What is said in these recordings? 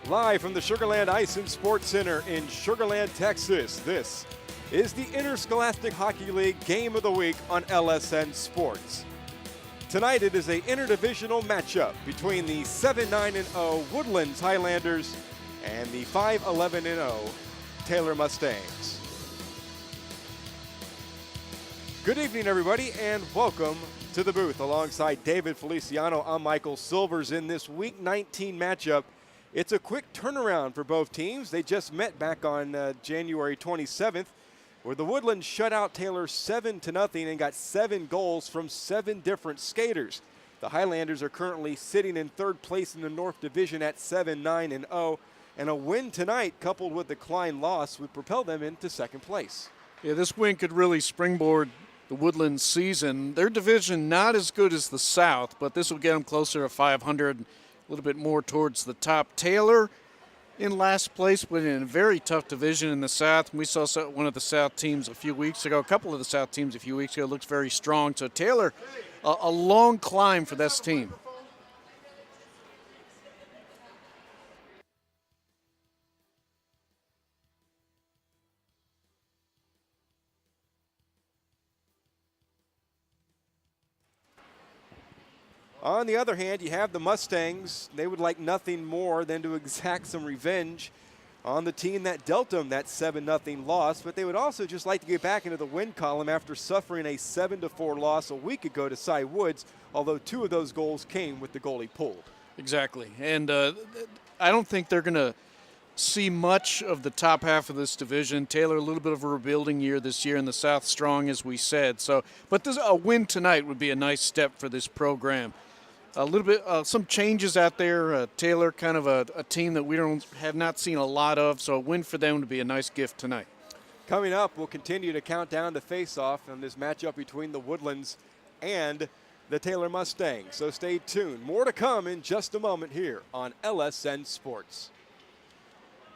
Live from the Sugarland Ice and Sports Center in Sugarland, Texas, this is the Interscholastic Hockey League Game of the Week on LSN Sports. Tonight it is an interdivisional matchup between the 7-9-0 Woodlands Highlanders and the 5-11-0 Taylor Mustangs. Good evening, everybody, and welcome to the booth. Alongside David Feliciano, I'm Michael Silvers in this Week 19 matchup. It's a quick turnaround for both teams. They just met back on January 27th, where the Woodlands shut out Taylor 7-0 and got 7 goals from 7 different skaters. The Highlanders are currently sitting in third place in the North Division at 7-9-0, and a win tonight coupled with the Klein loss would propel them into second place. Yeah, this win could really springboard the Woodlands season. Their division not as good as the South, but this will get them closer to 500. A little bit more towards the top. Taylor in last place, but in a very tough division in the South. We saw one of the South teams a few weeks ago, a couple of the South teams a few weeks ago, looks very strong. So Taylor, a long climb for this team. On the other hand, you have the Mustangs. They would like nothing more than to exact some revenge on the team that dealt them that 7-0 loss, but they would also just like to get back into the win column after suffering a 7-4 loss a week ago to Cy Woods, although 2 of those goals came with the goalie pulled. Exactly, and I don't think they're going to see much of the top half of this division. Taylor, a little bit of a rebuilding year this year, in the South strong, as we said. So, but a win tonight would be a nice step for this program. A little bit, some changes out there. Taylor, kind of a team that we have not seen a lot of, so a win for them would be a nice gift tonight. Coming up, we'll continue to count down the face-off on this matchup between the Woodlands and the Taylor Mustangs. So stay tuned. More to come in just a moment here on LSN Sports.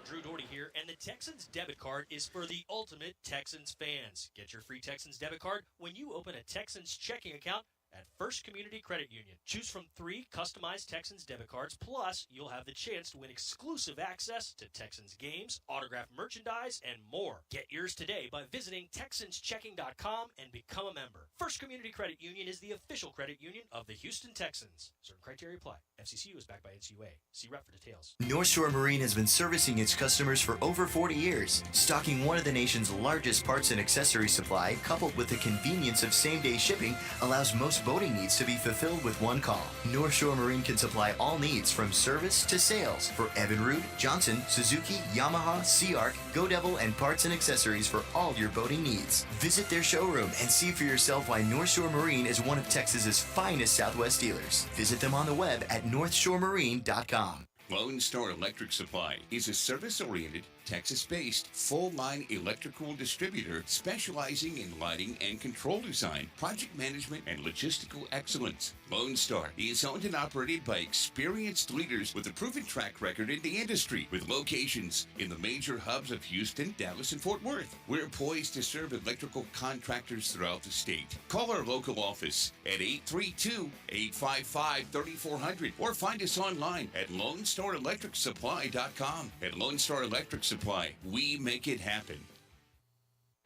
Drew Doherty here, and the Texans debit card is for the ultimate Texans fans. Get your free Texans debit card when you open a Texans checking account at First Community Credit Union. Choose from 3 customized Texans debit cards, plus you'll have the chance to win exclusive access to Texans games, autographed merchandise, and more. Get yours today by visiting TexansChecking.com and become a member. First Community Credit Union is the official credit union of the Houston Texans. Certain criteria apply. FCCU is backed by NCUA. See rep for details. North Shore Marine has been servicing its customers for over 40 years, stocking one of the nation's largest parts and accessory supply, coupled with the convenience of same-day shipping, allows most boating needs to be fulfilled with one call. North Shore Marine can supply all needs from service to sales for Evinrude, Johnson, Suzuki, Yamaha, Sea Arc, Go Devil, and parts and accessories for all your boating needs. Visit their showroom and see for yourself why North Shore Marine is one of Texas's finest Southwest dealers. Visit them on the web at northshoremarine.com. Lone Star Electric Supply is a service-oriented, Texas-based, full-line electrical distributor specializing in lighting and control design, project management, and logistical excellence. Lone Star is owned and operated by experienced leaders with a proven track record in the industry, with locations in the major hubs of Houston, Dallas, and Fort Worth. We're poised to serve electrical contractors throughout the state. Call our local office at 832-855-3400 or find us online at LoneStarElectricSupply.com. At Lone Star Electric Supply, we make it happen.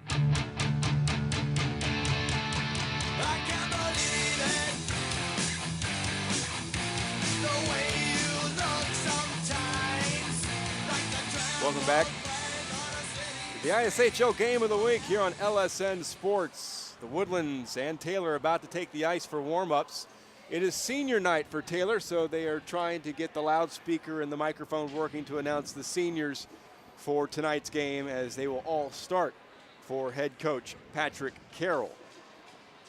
I can't believe it, the way you look sometimes, like the Welcome back to the ISHL Game of the Week here on LSN Sports. The Woodlands and Taylor are about to take the ice for warm-ups. It is senior night for Taylor, so they are trying to get the loudspeaker and the microphone working to announce the seniors for tonight's game, as they will all start for head coach Patrick Carroll.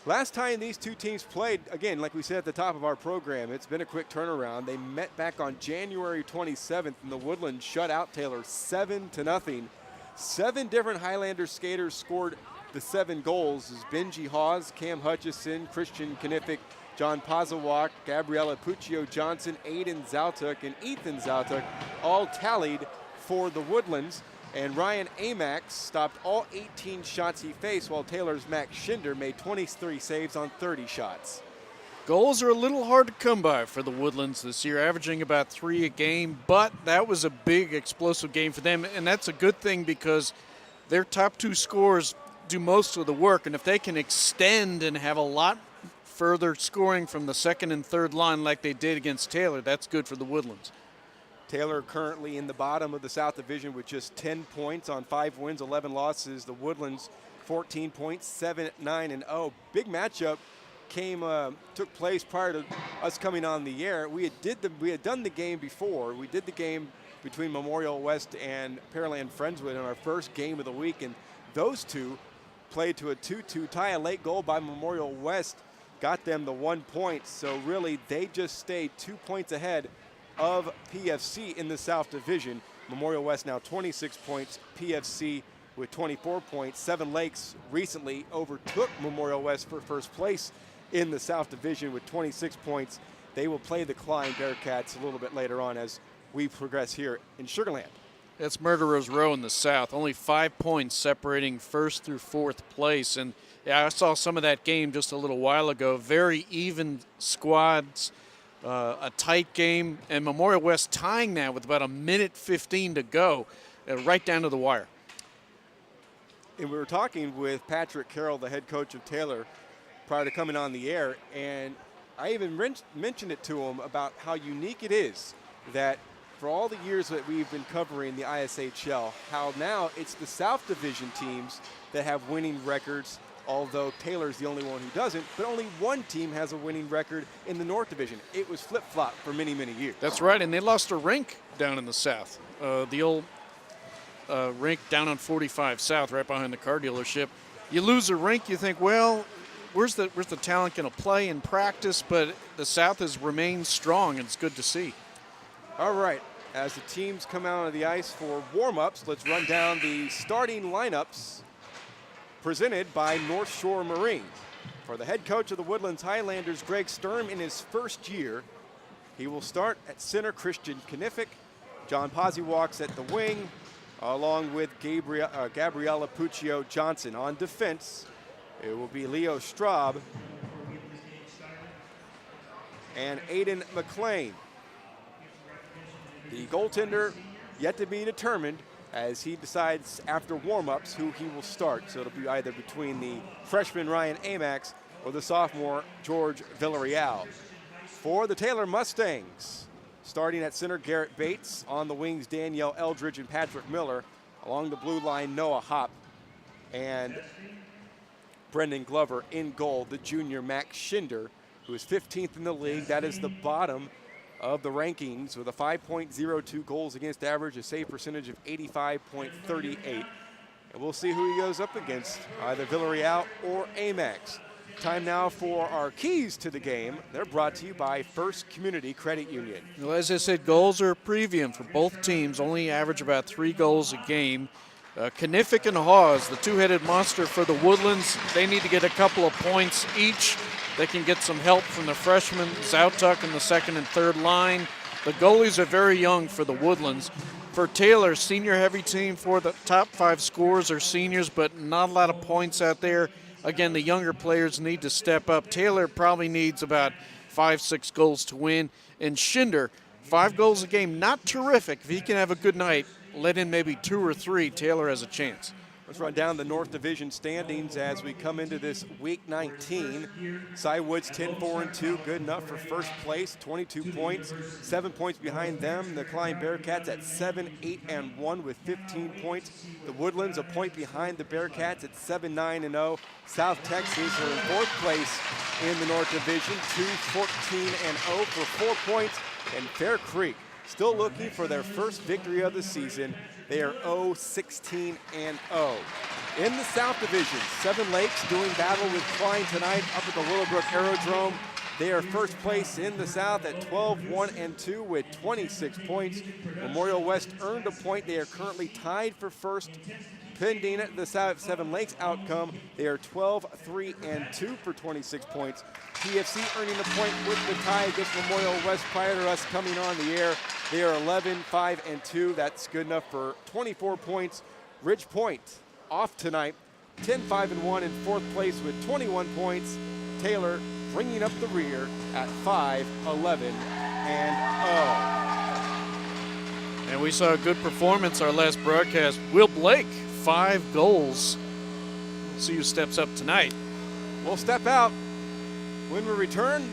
Last time these two teams played, again, like we said at the top of our program, it's been a quick turnaround. They met back on January 27th, and the Woodlands shut out Taylor 7-0. 7 different Highlanders skaters scored the 7 goals, as Benji Hawes, Cam Hutchison, Christian Knifick, John Pazawak, Gabriella Puccio Johnson, Aiden Zautuk, and Ethan Zautuk all tallied for the Woodlands. And Ryan Amax stopped all 18 shots he faced, while Taylor's Max Schinder made 23 saves on 30 shots. Goals are a little hard to come by for the Woodlands this year, averaging about 3 a game, but that was a big explosive game for them, and that's a good thing because their top 2 scorers do most of the work, and if they can extend and have a lot further scoring from the second and third line like they did against Taylor, that's good for the Woodlands. Taylor currently in the bottom of the South Division with just 10 points on 5 wins, 11 losses. The Woodlands 14 points, 7-9-0. Big matchup took place prior to us coming on the air. We had done the game before. We did the game between Memorial West and Pearland Friendswood in our first game of the week, and those two played to a 2-2 tie. A late goal by Memorial West got them the 1 point. So really, they just stayed 2 points ahead of PFC in the South Division. Memorial West now 26 points, PFC with 24 points. Seven Lakes recently overtook Memorial West for first place in the South Division with 26 points. They will play the Klein Bearcats a little bit later on as we progress here in Sugar Land. That's Murderers Row in the South. Only 5 points separating first through fourth place. And yeah, I saw some of that game just a little while ago. Very even squads, a tight game, and Memorial West tying now with about 1:15 to go, right down to the wire. And we were talking with Patrick Carroll, the head coach of Taylor, prior to coming on the air, and I even mentioned it to him about how unique it is that for all the years that we've been covering the ISHL, how now it's the South Division teams that have winning records, although Taylor's the only one who doesn't, but only one team has a winning record in the North Division. It was flip-flop for many, many years. That's right, and they lost a rink down in the South. The old rink down on 45 South, right behind the car dealership. You lose a rink, you think, well, where's the talent going to play and practice? But the South has remained strong, and it's good to see. All right, as the teams come out on the ice for warm-ups, let's run down the starting lineups presented by North Shore Marine. For the head coach of the Woodlands Highlanders, Greg Sturm, in his first year, he will start at center Christian Knifick. John Pozzi walks at the wing, along with Gabriella Puccio Johnson. On defense, it will be Leo Straub and Aiden McLean. The goaltender yet to be determined as he decides after warm-ups who he will start. So it'll be either between the freshman Ryan Amax or the sophomore George Villarreal. For the Taylor Mustangs, starting at center Garret Bates, on the wings Danielle Eldridge and Patrick Miller, along the blue line Noah Hopp and Brendan Glover. In goal, the junior Max Schinder, who is 15th in the league. That is the bottom of the rankings with a 5.02 goals against average, a save percentage of 85.38. And we'll see who he goes up against, either Villarreal or Amax. Time now for our keys to the game. They're brought to you by First Community Credit Union. Well, as I said, goals are a premium for both teams, only average about 3 goals a game. Knifick and Hawes, the two-headed monster for the Woodlands, they need to get a couple of points each. They can get some help from the freshmen, Zautuck in the second and third line. The goalies are very young for the Woodlands. For Taylor, senior-heavy team, for the top 5 scorers are seniors, but not a lot of points out there. Again, the younger players need to step up. Taylor probably needs about 5-6 goals to win. And Schinder, 5 goals a game, not terrific. If he can have a good night, let in maybe 2 or 3, Taylor has a chance. Let's run down the North Division standings as we come into this week 19. Cy Woods 10-4-2, good enough for first place, 22 points, 7 points behind them. The Klein Bearcats at 7-8-1 with 15 points. The Woodlands a point behind the Bearcats at 7-9-0. South Texas are in fourth place in the North Division, 2-14-0 for 4 points. And Fair Creek still looking for their first victory of the season. They are 0-16-0. In the South Division, Seven Lakes doing battle with Klein tonight up at the Willowbrook Aerodrome. They are first place in the South at 12-1-2 with 26 points. Memorial West earned a point. They are currently tied for first. Pending the Seven Lakes outcome, they are 12-3-2 for 26 points. PFC earning a point with the tie against Memorial West prior to us coming on the air. They are 11-5-2. That's good enough for 24 points. Ridge Point off tonight. 10-5-1 in fourth place with 21 points. Taylor bringing up the rear at 5-11-0. And we saw a good performance our last broadcast. Will Blake, 5 goals. We'll see who steps up tonight. We'll step out when we return.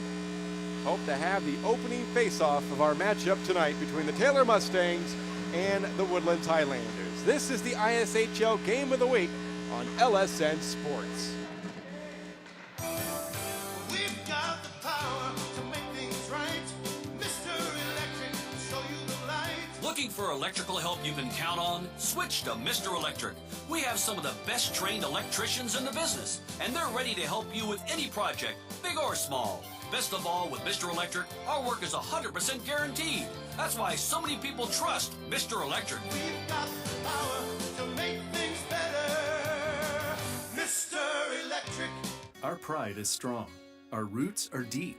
Hope to have the opening face-off of our matchup tonight between the Taylor Mustangs and the Woodlands Highlanders. This is the ISHL Game of the Week on LSN Sports. We've got the power to make things right. Mr. Electric, show you the light. Looking for electrical help you can count on? Switch to Mr. Electric. We have some of the best trained electricians in the business, and they're ready to help you with any project, big or small. Best of all, with Mr. Electric, our work is 100% guaranteed. That's why so many people trust Mr. Electric. We've got the power to make things better. Mr. Electric. Our pride is strong. Our roots are deep.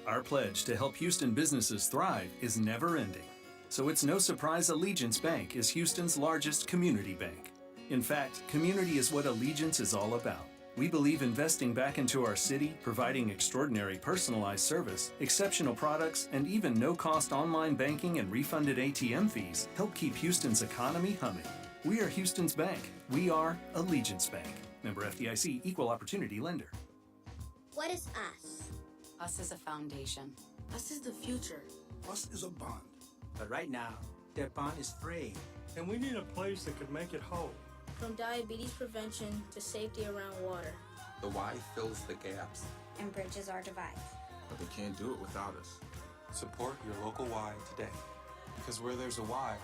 Our pledge to help Houston businesses thrive is never ending. So it's no surprise Allegiance Bank is Houston's largest community bank. In fact, community is what Allegiance is all about. We believe investing back into our city, providing extraordinary personalized service, exceptional products, and even no-cost online banking and refunded ATM fees help keep Houston's economy humming. We are Houston's bank. We are Allegiance Bank. Member FDIC, Equal Opportunity Lender. What is us? Us is a foundation. Us is the future. Us is a bond. But right now, that bond is frayed. And we need a place that could make it whole. From diabetes prevention to safety around water. The Y fills the gaps. And bridges our divides. But they can't do it without us. Support your local Y today. Because where there's a Y,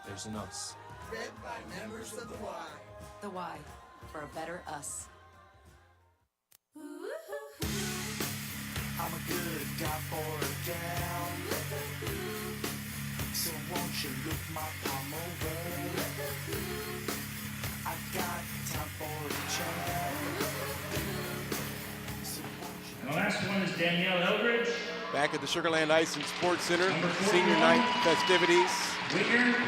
there's an us. Read by members of the Y. The Y, for a better us. I'm a good guy for a gal. So won't you look my palm over? I got time for a chat. And the last one is Danielle Eldridge. Back at the Sugarland Ice and Sports Center, senior night festivities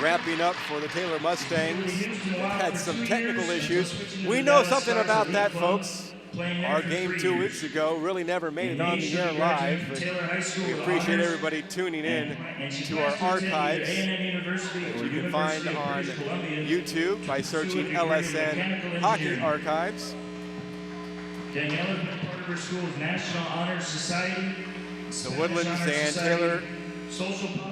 wrapping up for the Taylor Mustangs. Had some technical issues. We know something about that, folks. Our game 2 weeks ago really never made it on the air live. But we appreciate everybody tuning in to our archives, which you can find on YouTube by searching LSN Hockey Archives. Danielle has been part of her school's National Honor Society. The Woodlands and Taylor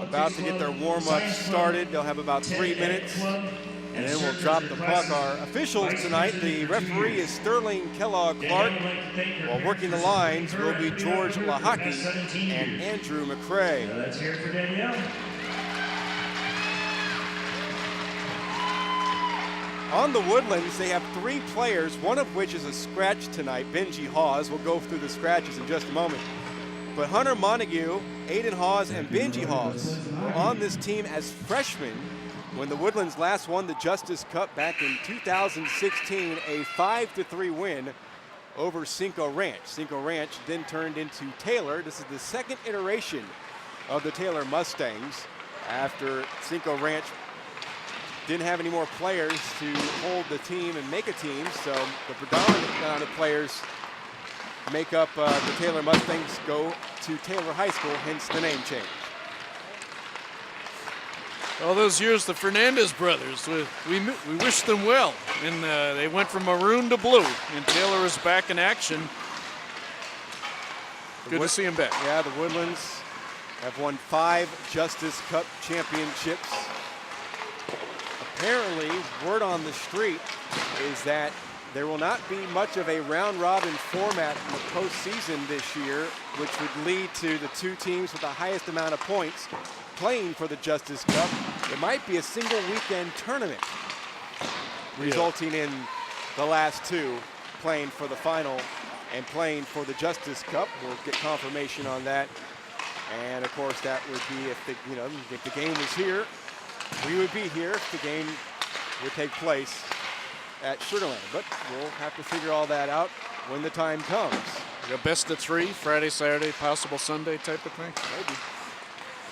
about to get their warm-up started. They'll have about 3 minutes, and then we'll drop the puck. Our officials tonight, the referee is Sterling Kellogg-Clark. While working the lines will be George Lahaki and Andrew McCrae. Let's hear it for Danielle. On the Woodlands, they have 3 players, one of which is a scratch tonight, Benji Hawes. We'll go through the scratches in just a moment. But Hunter Montague, Aiden Hawes, and Benji Hawes were on this team as freshmen when the Woodlands last won the Justice Cup back in 2016, a 5-3 win over Cinco Ranch. Cinco Ranch then turned into Taylor. This is the second iteration of the Taylor Mustangs after Cinco Ranch didn't have any more players to hold the team and make a team, so the predominant amount of players make up the Taylor Mustangs go to Taylor High School, hence the name change. All those years, the Fernandez brothers, we wish them well. And they went from maroon to blue, and Taylor is back in action. Good to see him back. Yeah, the Woodlands have won 5 Justice Cup championships. Apparently, word on the street is that there will not be much of a round-robin format in the postseason this year, which would lead to the 2 teams with the highest amount of points playing for the Justice Cup. It might be a single weekend tournament, resulting in the last 2 playing for the final and playing for the Justice Cup. We'll get confirmation on that. And of course, that would be if the game was here, we would be here if the game would take place at Sugarland. But we'll have to figure all that out when the time comes. The best of 3, Friday, Saturday, possible Sunday type of thing? Maybe.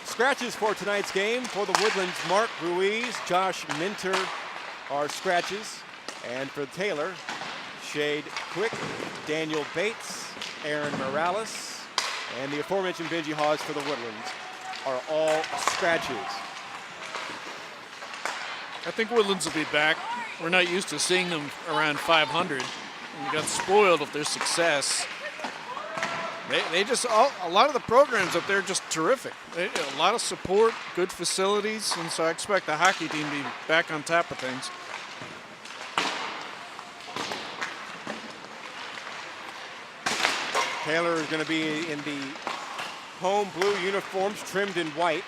Scratches for tonight's game for the Woodlands, Mark Ruiz, Josh Minter are scratches. And for Taylor, Shade Quick, Daniel Bates, Aaron Morales, and the aforementioned Benji Hawes for the Woodlands are all scratches. I think Woodlands will be back. We're not used to seeing them around 500. And we got spoiled with their success. They just, a lot of the programs up there are just terrific. A lot of support, good facilities, and so I expect the hockey team to be back on top of things. Taylor is going to be in the home blue uniforms trimmed in white,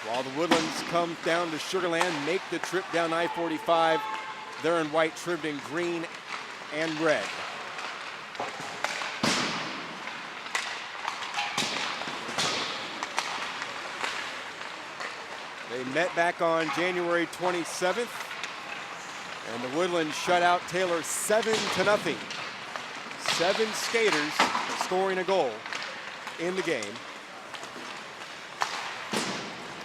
while the Woodlands come down to Sugar Land, make the trip down I-45. They're in white, trimmed in green and red. They met back on January 27th, and the Woodlands shut out Taylor 7-0. 7 skaters scoring a goal in the game.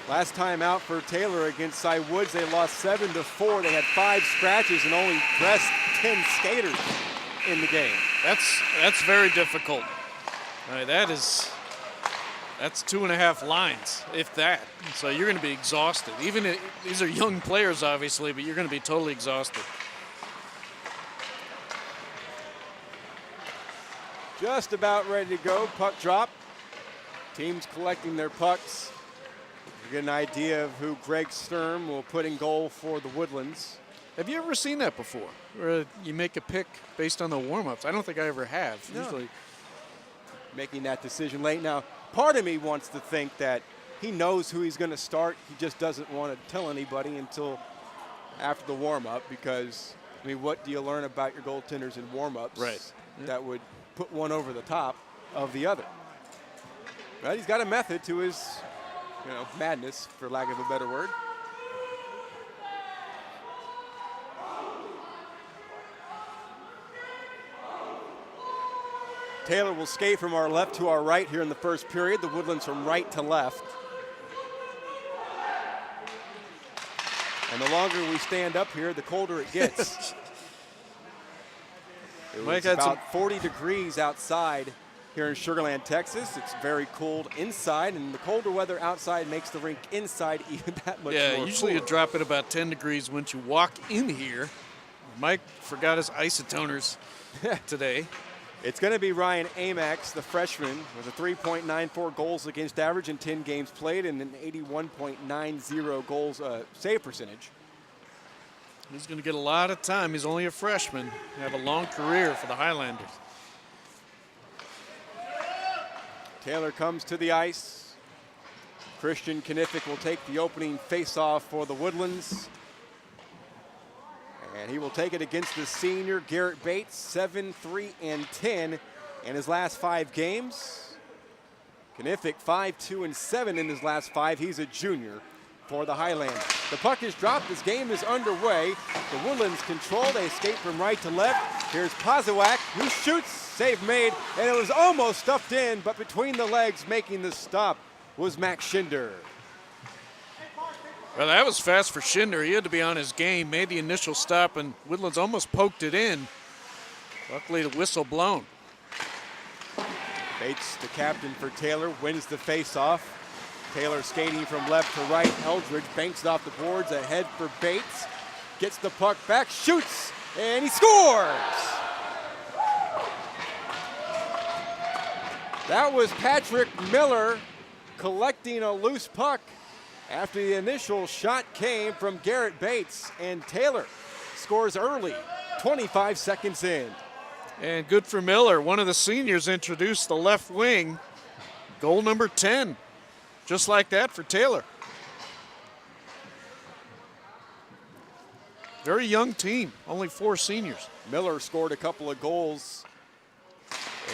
Last time out for Taylor against Cy Woods, they lost 7-4. They had 5 scratches and only dressed 10 skaters in the game. That's very difficult. That's 2.5 lines, if that. So you're going to be exhausted. These are young players, obviously, but you're going to be totally exhausted. Just about ready to go. Puck drop. Teams collecting their pucks. You get an idea of who Greg Sturm will put in goal for the Woodlands. Have you ever seen that before? Where you make a pick based on the warm-ups? I don't think I ever have. No. Usually making that decision late. Now, part of me wants to think that he knows who he's going to start. He just doesn't want to tell anybody until after the warm-up because, I mean, what do you learn about your goaltenders in warm-ups? Right. That would put one over the top of the other. But he's got a method to his, madness, for lack of a better word. Taylor will skate from our left to our right here in the first period. The Woodlands from right to left. And the longer we stand up here, the colder it gets. It's about 40 degrees outside here in Sugar Land, Texas. It's very cold inside, and the colder weather outside makes the rink inside even that much more Yeah, usually cooler. you drop it about 10 degrees once you walk in here. Mike forgot his isotoners today. It's going to be Ryan Amax, the freshman, with a 3.94 goals against average in 10 games played and an 81.90 goals save percentage. He's going to get a lot of time. He's only a freshman. Have a long career for the Highlanders. Taylor comes to the ice. Christian Knifick will take the opening face-off for the Woodlands. And he will take it against the senior, Garret Bates, 7-3-10 in his last 5 games. Knifick 5-2-7 in his last 5. He's a junior for the Highlanders. The puck is dropped. This game is underway. The Woodlands control. They skate from right to left. Here's Pozowak, who shoots. Save made, and it was almost stuffed in, but between the legs making the stop was Max Schinder. Well, that was fast for Schinder. He had to be on his game, made the initial stop, and Woodlands almost poked it in. Luckily, the whistle blown. Bates, the captain for Taylor, wins the face-off. Taylor skating from left to right. Eldridge banks it off the boards, ahead for Bates. Gets the puck back, shoots, and he scores! That was Patrick Miller collecting a loose puck after the initial shot came from Garret Bates, and Taylor scores early, 25 seconds in. And good for Miller. One of the seniors introduced the left wing. Goal number 10. Just like that for Taylor. Very young team, only 4 seniors. Miller scored a couple of goals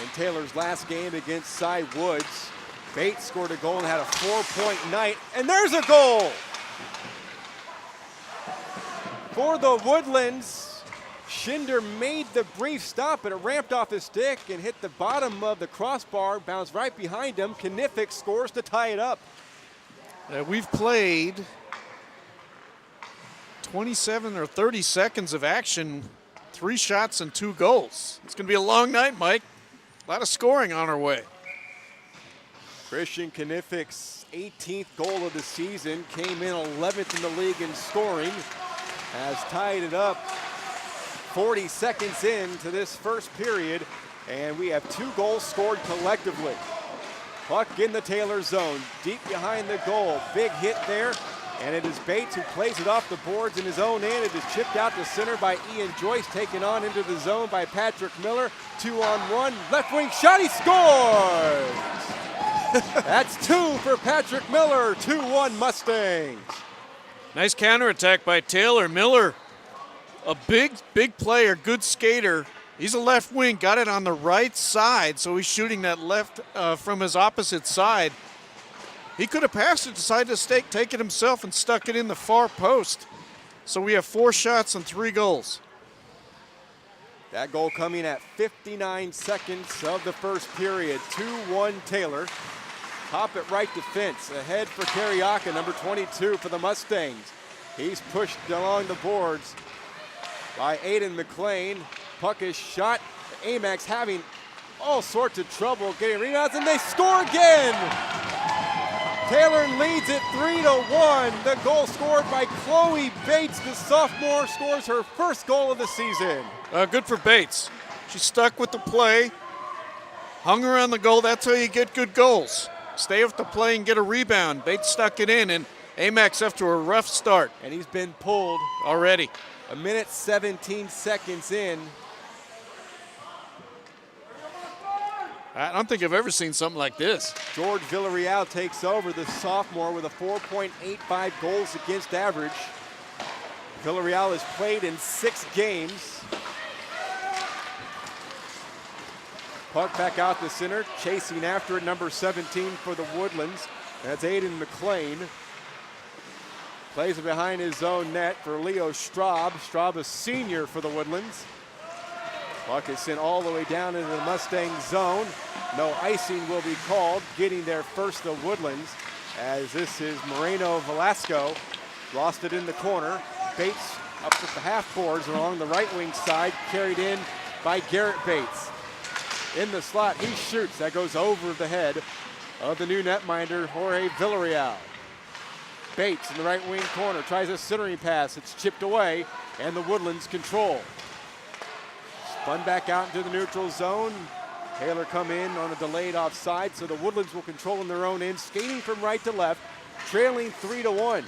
in Taylor's last game against Cy Woods. Bates scored a goal and had a 4-point night, and there's a goal! For the Woodlands, Schinder made the brief stop, but it ramped off his stick and hit the bottom of the crossbar, bounced right behind him. Knifick scores to tie it up. We've played 27 or 30 seconds of action 3 shots and 2 goals. It's going to be a long night, Mike. A lot of scoring on our way. Christian Knifik's 18th goal of the season came in 11th in the league in scoring, has tied it up 40 seconds into this first period, and we have 2 goals scored collectively. Puck in the Taylor zone, deep behind the goal. Big hit there, and it is Bates who plays it off the boards in his own end. It is chipped out to center by Ian Joyce, taken on into the zone by Patrick Miller. 2-on-1, left wing shot, he scores! That's 2 for Patrick Miller, 2-1 Mustangs. Nice counterattack by Taylor. Miller, a big player, good skater. He's a left wing, got it on the right side, so he's shooting that left from his opposite side. He could have passed it, decided to take it himself and stuck it in the far post. So we have 4 shots and 3 goals. That goal coming at 59 seconds of the first period. 2-1 Taylor. Hop it right defense. Ahead for Carriaca, number 22 for the Mustangs. He's pushed along the boards by Aiden McLean. Puck is shot. Amax having all sorts of trouble getting rebounds, and they score again! Taylor leads it 3-1. The goal scored by Chloe Bates. The sophomore scores her first goal of the season. Good for Bates. She stuck with the play, hung around the goal. That's how you get good goals. Stay with the play and get a rebound. Bates stuck it in, and Amax after a rough start. And he's been pulled already. 1 17 seconds in. I don't think I've ever seen something like this. George Villarreal takes over, the sophomore, with a 4.85 goals against average. Villarreal has played in 6 games. Puck back out the center, chasing after it, number 17 for the Woodlands. That's Aiden McLean. Plays it behind his own net for Leo Straub. Straub, a senior for the Woodlands. Puck is sent all the way down into the Mustang zone. No icing will be called. Getting there first, the Woodlands, as this is Moreno Velasco. Lost it in the corner. Bates up at the half boards along the right wing side, carried in by Garret Bates. In the slot, he shoots. That goes over the head of the new netminder, Jorge Villarreal. Bates in the right wing corner tries a centering pass. It's chipped away, and the Woodlands control. Spun back out into the neutral zone. Taylor come in on a delayed offside, so the Woodlands will control in their own end, skating from right to left, trailing 3-1.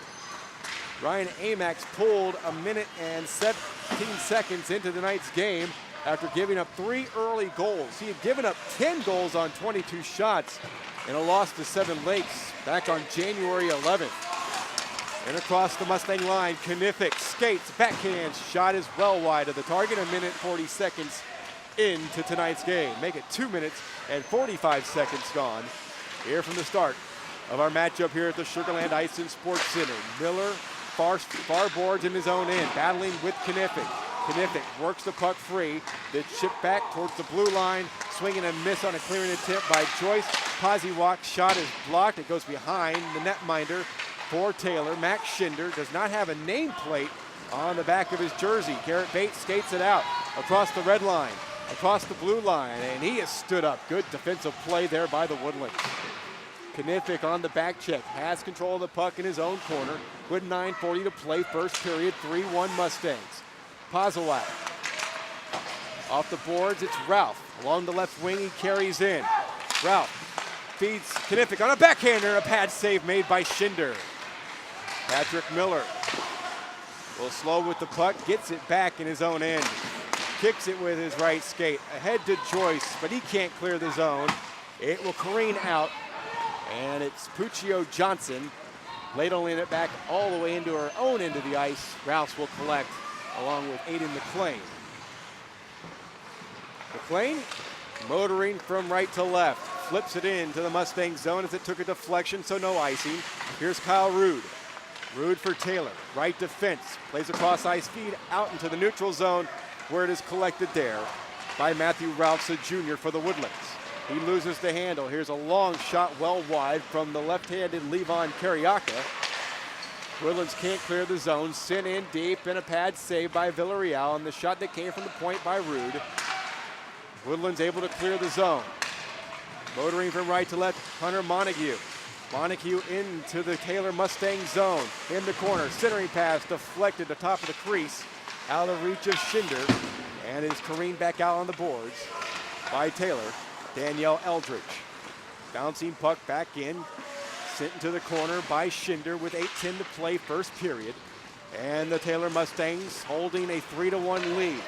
Ryan Amax pulled 1 17 seconds into tonight's game after giving up 3 early goals. He had given up 10 goals on 22 shots in a loss to Seven Lakes back on January 11th. And across the Mustang line, Knifik skates, backhand shot is well wide of the target. 1 40 seconds into tonight's game. Make it 2 minutes and 45 seconds gone here from the start of our matchup here at the Sugarland Ice and Sports Center. Miller far boards in his own end, battling with Knifik. Knifik works the puck free. The chip back towards the blue line. Swinging and miss on a clearing attempt by Joyce. Poziewak's shot is blocked. It goes behind the netminder for Taylor. Max Schinder does not have a nameplate on the back of his jersey. Garret Bates skates it out across the red line, across the blue line, and he has stood up. Good defensive play there by the Woodlands. Knifik on the back check, has control of the puck in his own corner with 9:40 to play first period, 3-1 Mustangs. Poziewak off the boards, it's Ralph. Along the left wing, he carries in. Ralph feeds Knifik on a backhander, a pad save made by Schinder. Patrick Miller will slow with the puck, gets it back in his own end. Kicks it with his right skate. Ahead to Joyce, but he can't clear the zone. It will careen out, and it's Puccio Johnson ladling it back all the way into her own end of the ice. Rouse will collect along with Aiden McLean. McLean motoring from right to left. Flips it into the Mustang zone as it took a deflection, so no icing. Here's Kyle Rude. Rude for Taylor. Right defense. Plays across ice, feed out into the neutral zone where it is collected there by Matthew Ralphson Jr. for the Woodlands. He loses the handle. Here's a long shot well wide from the left-handed Levon Carriaca. Woodlands can't clear the zone. Sent in deep and a pad save by Villarreal, and the shot that came from the point by Rude. Woodlands able to clear the zone. Motoring from right to left, Hunter Montague. Montague into the Taylor Mustangs zone. In the corner, centering pass deflected to top of the crease. Out of reach of Schinder, and is careened back out on the boards by Taylor. Danielle Eldridge. Bouncing puck back in. Sent into the corner by Schinder with 8:10 to play first period. And the Taylor Mustangs holding a 3-1 lead.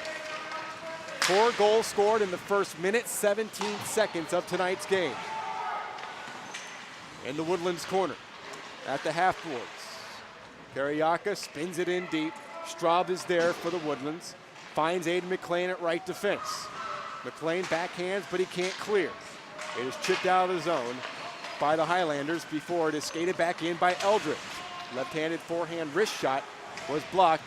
4 goals scored in the first minute, 17 seconds of tonight's game. In the Woodlands corner at the half boards. Kariaka spins it in deep. Straub is there for the Woodlands. Finds Aiden McLean at right defense. McLean backhands, but he can't clear. It is chipped out of the zone by the Highlanders before it is skated back in by Eldridge. Left-handed forehand wrist shot was blocked,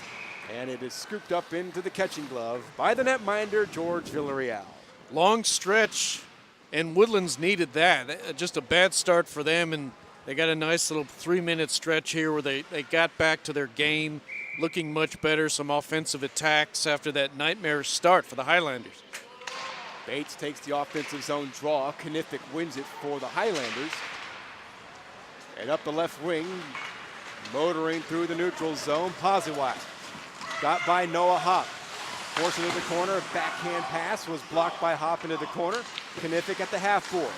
and it is scooped up into the catching glove by the netminder, George Villarreal. Long stretch, and Woodlands needed that. Just a bad start for them, and they got a nice little 3-minute stretch here where they got back to their game, looking much better, some offensive attacks after that nightmare start for the Highlanders. Bates takes the offensive zone draw. Kniffik wins it for the Highlanders. And up the left wing, motoring through the neutral zone, Poziwak. Got by Noah Hop. Forced into the corner, backhand pass was blocked by Hop into the corner. Kniffik at the half boards.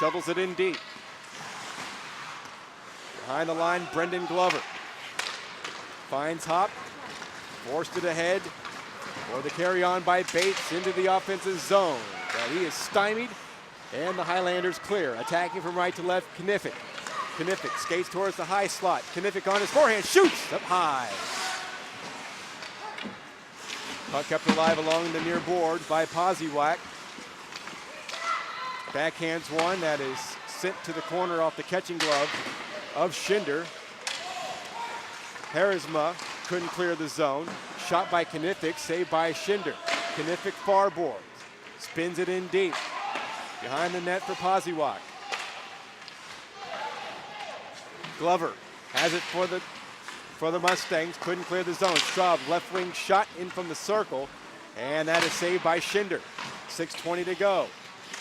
Shovels it in deep. Behind the line, Brendan Glover. Finds Hop, forced it ahead. Or the carry on by Bates into the offensive zone. But he is stymied, and the Highlanders clear. Attacking from right to left, Kniffik. Kniffik skates towards the high slot. Kniffik on his forehand, shoots up high. Puck kept alive along the near boards by Poziwak. Backhands one that is sent to the corner off the catching glove of Schinder. Harisma couldn't clear the zone. Shot by Kniffik, saved by Schinder. Kniffik far boards. Spins it in deep. Behind the net for Poziwak. Glover has it for the Mustangs. Couldn't clear the zone. Straub left wing shot in from the circle. And that is saved by Schinder. 6:20 to go.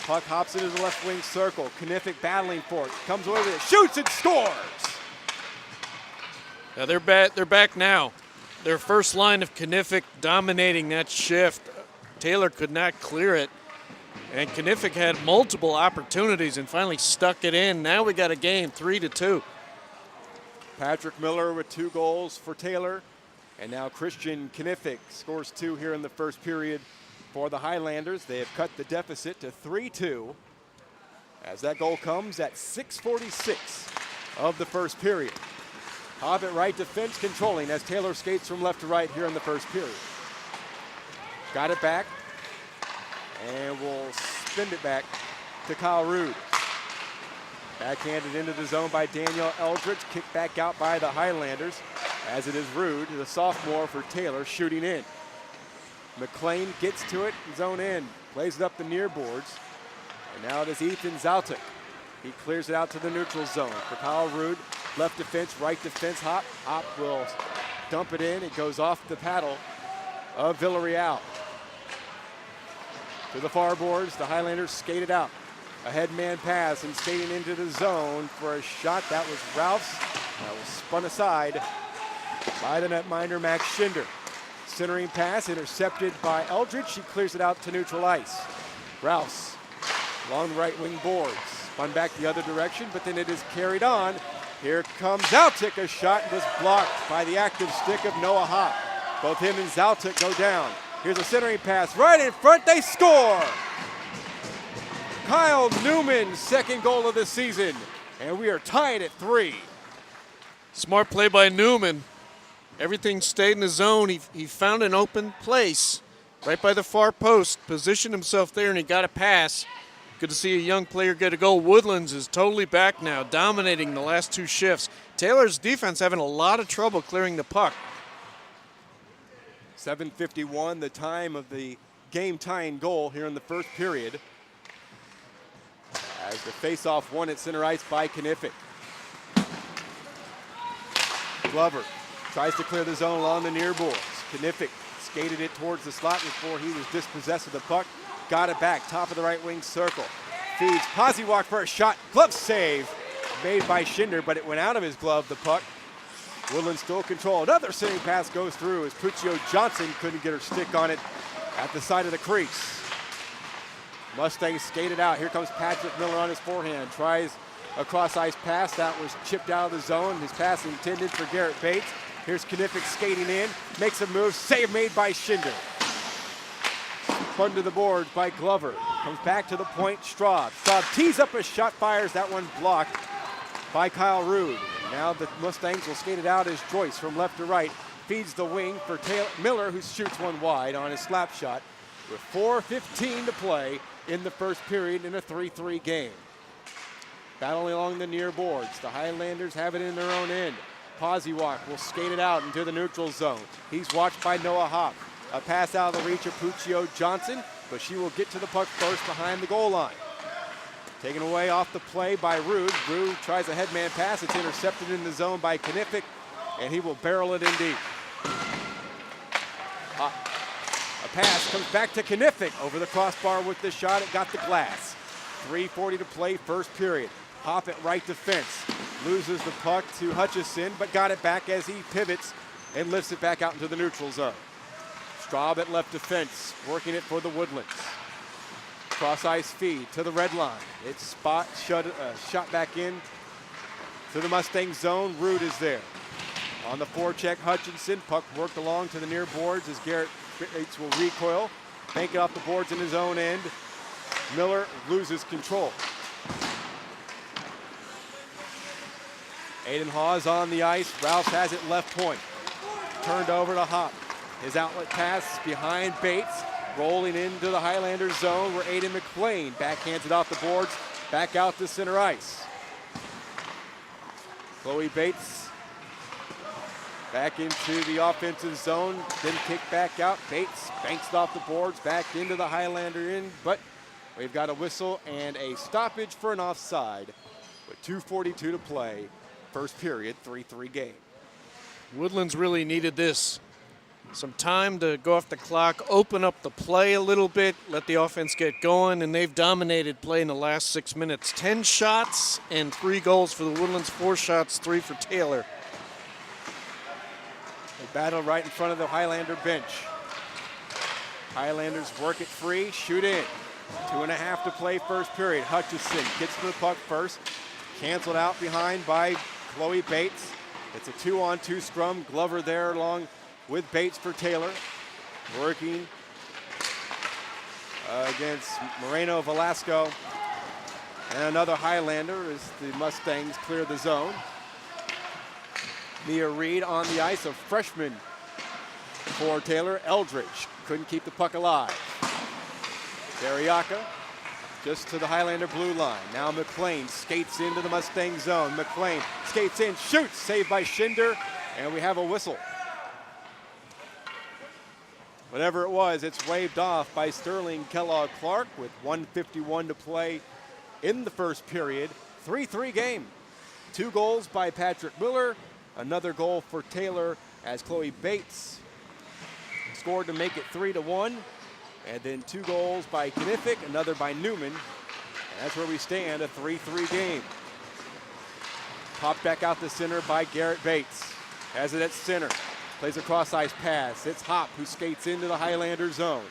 Puck hops into the left wing circle. Kniffik battling for it. Comes away with it. Shoots and scores! Now they're back now. Their first line of Kniffik dominating that shift. Taylor could not clear it. And Kniffik had multiple opportunities and finally stuck it in. Now we got a game, 3-2. Patrick Miller with 2 goals for Taylor. And now Christian Kniffik scores 2 here in the first period for the Highlanders. They have cut the deficit to 3-2 as that goal comes at 6:46 of the first period. Hobbit right defense controlling as Taylor skates from left to right here in the first period. Got it back and will spin it back to Kyle Rude. Backhanded into the zone by Daniel Eldridge. Kicked back out by the Highlanders as it is Rude, the sophomore for Taylor, shooting in. McLean gets to it, zone in, plays it up the near boards. And now it is Ethan Zaltic. He clears it out to the neutral zone for Kyle Rude. Left defense, right defense, Hop. Hop will dump it in. It goes off the paddle of Villarreal. To the far boards, the Highlanders skate it out. A head man pass and skating into the zone for a shot. That was Ralph's. That was spun aside by the netminder, Max Schinder. Centering pass intercepted by Eldridge. She clears it out to neutral ice. Rouse along the right wing boards. Spun back the other direction, but then it is carried on. Here comes Zaltic. A shot was blocked by the active stick of Noah Hop. Both him and Zaltic go down. Here's a centering pass right in front. They score! Kyle Newman's second goal of the season, and we are tied at 3. Smart play by Newman. Everything stayed in the zone. He found an open place right by the far post, positioned himself there, and he got a pass. Good to see a young player get a goal. Woodlands is totally back now, dominating the last 2 shifts. Taylor's defense having a lot of trouble clearing the puck. 7:51, the time of the game-tying goal here in the first period. As the face-off won at center ice by Kniffik. Glover tries to clear the zone along the near boards. Knifick skated it towards the slot before he was dispossessed of the puck. Got it back, top of the right wing circle. Feeds, Poziewak for a shot, glove save made by Schinder, but it went out of his glove, the puck. Woodland still control. Another sitting pass goes through as Puccio Johnson couldn't get her stick on it at the side of the crease. Mustangs skated out. Here comes Patrick Miller on his forehand. Tries a cross-ice pass. That was chipped out of the zone. His pass intended for Garret Bates. Here's Knifick skating in. Makes a move. Save made by Schinder. Spun to the boards by Glover. Comes back to the point. Straub. Straub tees up a shot. Fires. That one blocked by Kyle Rude. Now the Mustangs will skate it out as Joyce from left to right. Feeds the wing for Taylor Miller, who shoots one wide on his slap shot with 4:15 to play in the first period in a 3-3 game. Battling along the near boards. The Highlanders have it in their own end. Poziewak will skate it out into the neutral zone. He's watched by Noah Hop. A pass out of the reach of Puccio Johnson, but she will get to the puck first behind the goal line. Taken away off the play by Rude. Rude tries a headman pass. It's intercepted in the zone by Knifick, and he will barrel it in deep. A pass comes back to Knifick over the crossbar with the shot. It got the glass. 3:40 to play, first period. Hop at right defense. Loses the puck to Hutchison, but got it back as he pivots and lifts it back out into the neutral zone. Straub at left defense, working it for the Woodlands. Cross-ice feed to the red line. It's shot back in to the Mustang zone. Rude is there. On the forecheck, Hutchinson. Puck worked along to the near boards as Garret Bates will recoil. Bank it off the boards in his own end. Miller loses control. Aiden Hawes on the ice. Rouse has it left point. Turned over to Hop. His outlet pass behind Bates. Rolling into the Highlanders zone where Aiden McLean backhands it off the boards. Back out to center ice. Chloe Bates back into the offensive zone. Then kick back out. Bates banks it off the boards back into the Highlander end. But we've got a whistle and a stoppage for an offside with 2:42 to play. First period, 3-3 game. Woodlands really needed this. Some time to go off the clock, open up the play a little bit, let the offense get going, and they've dominated play in the last 6 minutes. 10 shots and 3 goals for the Woodlands, 4 shots, 3 for Taylor. They battle right in front of the Highlander bench. Highlanders work it free, shoot in. 2.5 to play first period. Hutchison gets to the puck first. Canceled out behind by Chloe Bates. It's a 2-on-2 scrum. Glover there along with Bates for Taylor. Working against Moreno Velasco. And another Highlander as the Mustangs clear the zone. Mia Reed on the ice, a freshman for Taylor. Eldridge couldn't keep the puck alive. Dariaka just to the Highlander blue line. Now McLean skates into the Mustang zone. McLean skates in, shoots, saved by Schinder, and we have a whistle. Whatever it was, it's waved off by Sterling Kellogg-Clark with 1:51 to play in the first period. 3-3 game. 2 goals by Patrick Miller, another goal for Taylor as Chloe Bates scored to make it 3-1. And then 2 goals by Knifick, another by Newman. And that's where we stand, a 3-3 game. Popped back out the center by Garret Bates. Has it at center. Plays a cross-ice pass. It's Hop who skates into the Highlander zone.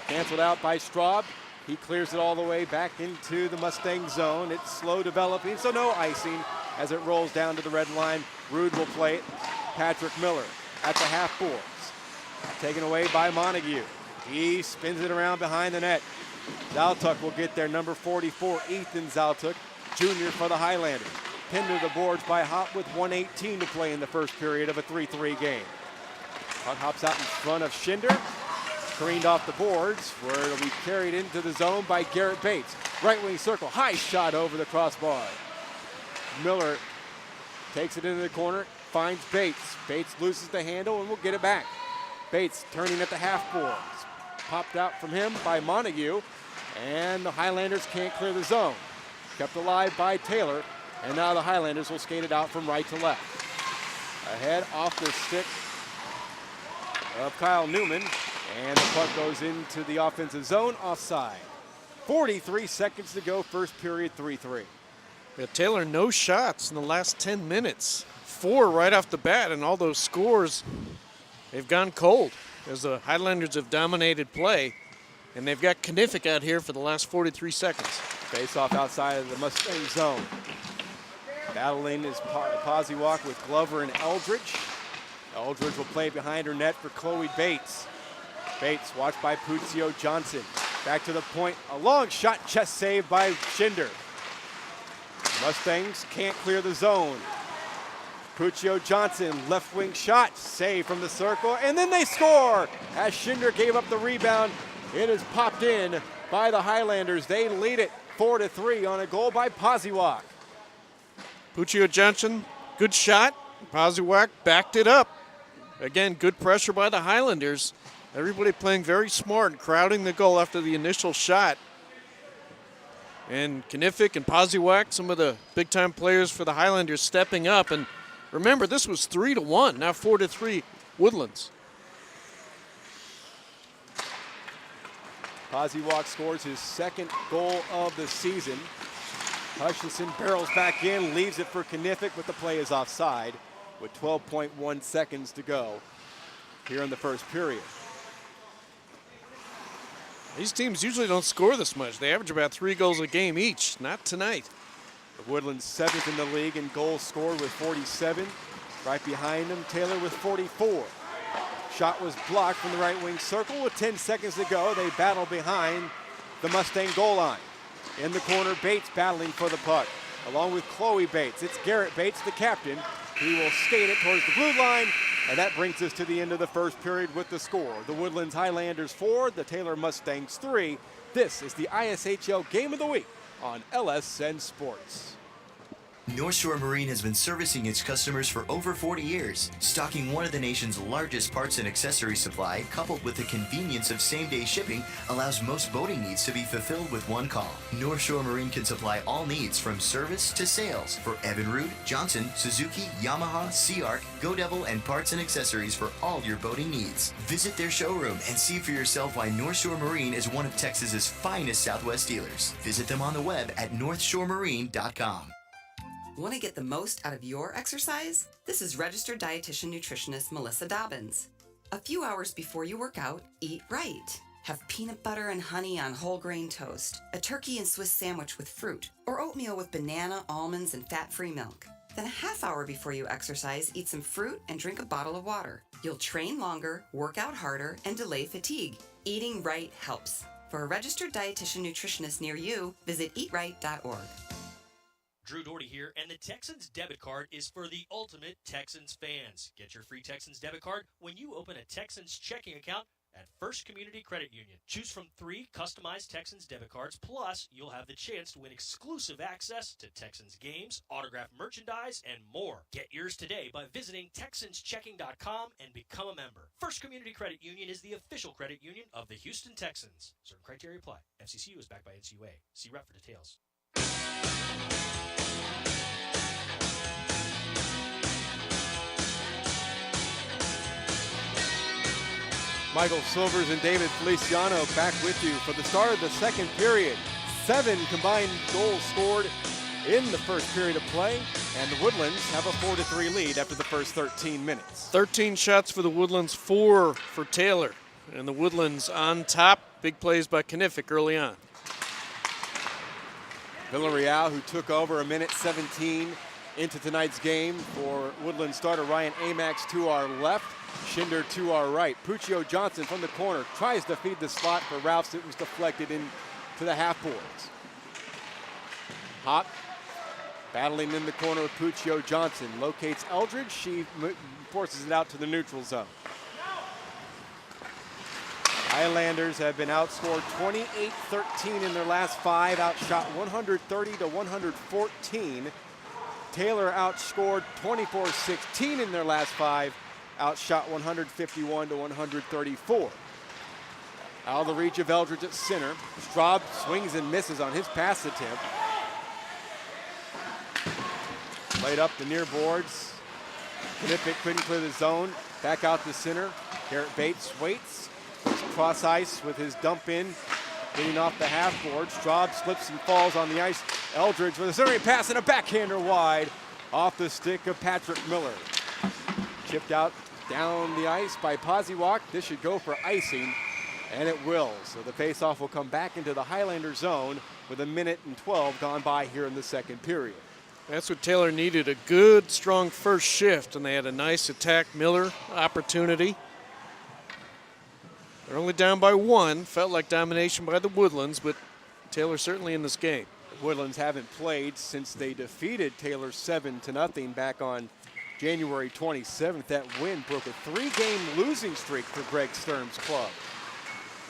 Canceled out by Straub. He clears it all the way back into the Mustang zone. It's slow developing, so no icing as it rolls down to the red line. Rude will play it. Patrick Miller at the half boards. Taken away by Montague. He spins it around behind the net. Zaltuk will get there, number 44, Ethan Zaltuk, junior for the Highlanders. Pinned to the boards by Hop with 1:18 to play in the first period of a 3-3 game. Puck hops out in front of Schinder. Careened off the boards where it'll be carried into the zone by Garret Bates. Right wing circle, high shot over the crossbar. Miller takes it into the corner, finds Bates. Bates loses the handle and will get it back. Bates turning at the half boards. Popped out from him by Montague, and the Highlanders can't clear the zone. Kept alive by Taylor, and now the Highlanders will skate it out from right to left. Ahead off the stick of Kyle Newman. And the puck goes into the offensive zone, offside. 43 seconds to go, first period, 3-3. Yeah, Taylor, no shots in the last 10 minutes. 4 right off the bat, and all those scores, they've gone cold as the Highlanders have dominated play, and they've got Kniffik out here for the last 43 seconds. Face off outside of the Mustang zone. Battling is Poziewak with Glover and Eldridge. Eldridge will play behind her net for Chloe Bates. Bates watched by Puccio Johnson. Back to the point, a long shot, chest save by Schinder. Mustangs can't clear the zone. Puccio Johnson, left wing shot, save from the circle, and then they score! As Schinder gave up the rebound, it is popped in by the Highlanders. They lead it 4-3 on a goal by Poziewak. Puccio Johnson, good shot. Poziewak backed it up. Again, good pressure by the Highlanders. Everybody playing very smart and crowding the goal after the initial shot. And Kniffik and Poziewak, some of the big-time players for the Highlanders stepping up. And remember, this was 3-1, now 4-3 Woodlands. Poziewak scores his second goal of the season. Hutchinson barrels back in, leaves it for Kniffik, but the play is offside with 12.1 seconds to go here in the first period. These teams usually don't score this much. They average about 3 goals a game each. Not tonight. The Woodlands 7th in the league in goals scored with 47. Right behind them, Taylor with 44. Shot was blocked from the right wing circle with 10 seconds to go. They battle behind the Mustang goal line. In the corner, Bates battling for the puck. Along with Chloe Bates, it's Garret Bates, the captain. He will skate it towards the blue line, and that brings us to the end of the first period with the score. The Woodlands Highlanders 4, the Taylor Mustangs 3. This is the ISHL Game of the Week on LSN Sports. North Shore Marine has been servicing its customers for over 40 years, stocking one of the nation's largest parts and accessory supply, coupled with the convenience of same-day shipping, allows most boating needs to be fulfilled with one call. North Shore Marine can supply all needs from service to sales for Evinrude, Johnson, Suzuki, Yamaha, Sea-Ark, Go Devil, and parts and accessories for all your boating needs. Visit their showroom and see for yourself why North Shore Marine is one of Texas's finest Southwest dealers. Visit them on the web at northshoremarine.com. Want to get the most out of your exercise? This is registered dietitian nutritionist Melissa Dobbins. A few hours before you work out, eat right. Have peanut butter and honey on whole grain toast, a turkey and Swiss sandwich with fruit, or oatmeal with banana, almonds, and fat-free milk. Then a half hour before you exercise, eat some fruit and drink a bottle of water. You'll train longer, work out harder, and delay fatigue. Eating right helps. For a registered dietitian nutritionist near you, visit eatright.org. Drew Doherty here, and the Texans debit card is for the ultimate Texans fans. Get your free Texans debit card when you open a Texans checking account at First Community Credit Union. Choose from 3 customized Texans debit cards, plus you'll have the chance to win exclusive access to Texans games, autographed merchandise, and more. Get yours today by visiting TexansChecking.com and become a member. First Community Credit Union is the official credit union of the Houston Texans. Certain criteria apply. FCCU is backed by NCUA. See rep for details. Michael Silvers and David Feliciano back with you for the start of the second period. 7 combined goals scored in the first period of play, and the Woodlands have a 4-3 lead after the first 13 minutes. 13 shots for the Woodlands, 4 for Taylor. And the Woodlands on top. Big plays by Kniffik early on. Villarreal, who took over a minute 17 into tonight's game for Woodlands starter Ryan Amax to our left. Schinder to our right. Puccio Johnson from the corner tries to feed the slot for Ralphs. It was deflected into the half boards. Hop battling in the corner with Puccio Johnson. Locates Eldridge. She forces it out to the neutral zone. Highlanders have been outscored 28-13 in their last 5. Outshot 130-114. Taylor outscored 24-16 in their last 5. Outshot 151-134. Out of the reach of Eldridge at center. Straub swings and misses on his pass attempt. Played up the near boards. Kniffit couldn't clear the zone. Back out the center. Garret Bates waits. Cross ice with his dump in. Getting off the half board. Straub slips and falls on the ice. Eldridge with a centering pass and a backhander wide off the stick of Patrick Miller. Chipped out down the ice by Poziewak. This should go for icing, and it will. So the faceoff will come back into the Highlander zone with 1:12 gone by here in the second period. That's what Taylor needed, a good, strong first shift, and they had a nice attack Miller opportunity. They're only down by 1. Felt like domination by the Woodlands, but Taylor certainly in this game. The Woodlands haven't played since they defeated Taylor 7-0 back on January 27th. That win broke a 3-game losing streak for Greg Sturm's club.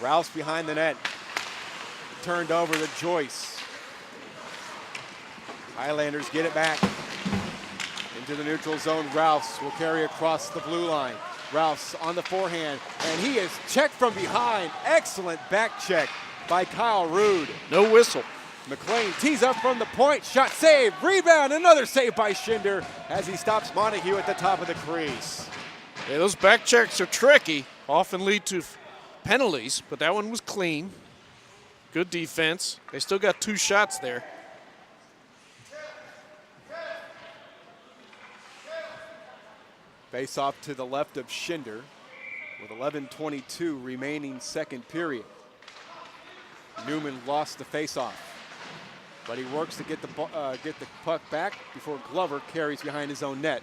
Rouse behind the net. Turned over to Joyce. Highlanders get it back. Into the neutral zone. Rouse will carry across the blue line. Rouse on the forehand, and he is checked from behind. Excellent back check by Kyle Rude. No whistle. McLean tees up from the point. Shot save. Rebound. Another save by Schinder as he stops Montague at the top of the crease. Yeah, those back checks are tricky. Often lead to penalties, but that one was clean. Good defense. They still got 2 shots there. Face off to the left of Schinder with 11:22 remaining second period. Newman lost the faceoff, but he works to get the puck back before Glover carries behind his own net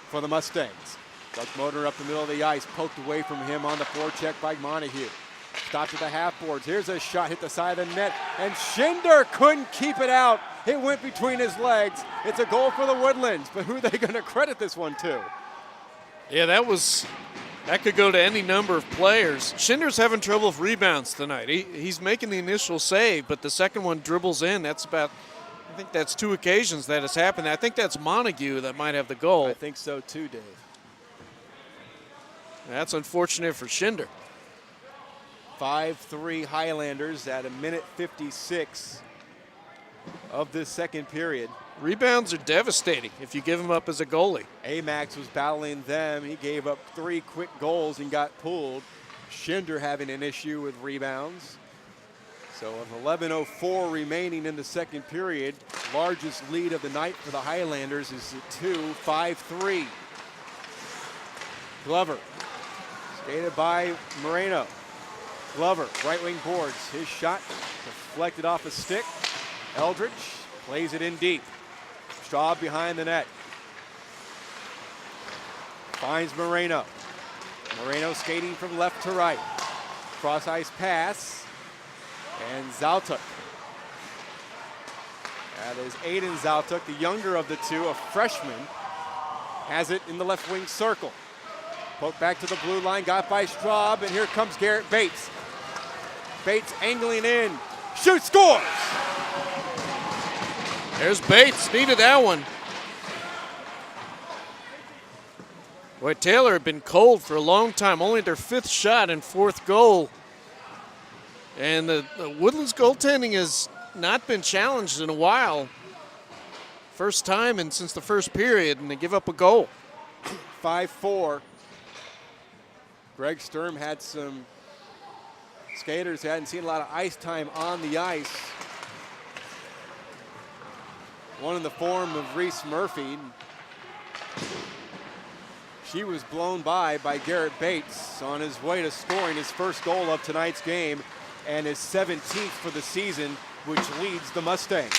for the Mustangs. Doug Motor up the middle of the ice, poked away from him on the forecheck by Montague. Stopped at the half boards. Here's a shot, hit the side of the net, and Schinder couldn't keep it out. It went between his legs. It's a goal for the Woodlands, but who are they going to credit this one to? Yeah, that could go to any number of players. Schinder's having trouble with rebounds tonight. He's making the initial save, but the second one dribbles in. I think that's 2 occasions that has happened. I think that's Montague that might have the goal. I think so too, Dave. That's unfortunate for Schinder. 5-3 Highlanders at 1:56 of this second period. Rebounds are devastating if you give them up as a goalie. Amax was battling them. He gave up 3 quick goals and got pulled. Schinder having an issue with rebounds. So with 11:04 remaining in the second period, largest lead of the night for the Highlanders is 2, 5-3. Glover, skated by Moreno. Glover, right wing boards. His shot deflected off a stick. Eldridge plays it in deep. Straub behind the net. Finds Moreno. Moreno skating from left to right. Cross ice pass. And Zaltuk. That is Aiden Zaltuk, the younger of the two, a freshman. Has it in the left wing circle. Poke back to the blue line, got by Straub, and here comes Garret Bates. Bates angling in. Shoots, scores! There's Bates, needed that one. Boy, Taylor had been cold for a long time, only their 5th shot and 4th goal. And the Woodlands goaltending has not been challenged in a while. First time and since the first period, and they give up a goal. 5-4. Greg Sturm had some skaters who hadn't seen a lot of ice time on the ice. One in the form of Reese Murphy. She was blown by Garret Bates on his way to scoring his first goal of tonight's game and his 17th for the season, which leads the Mustangs.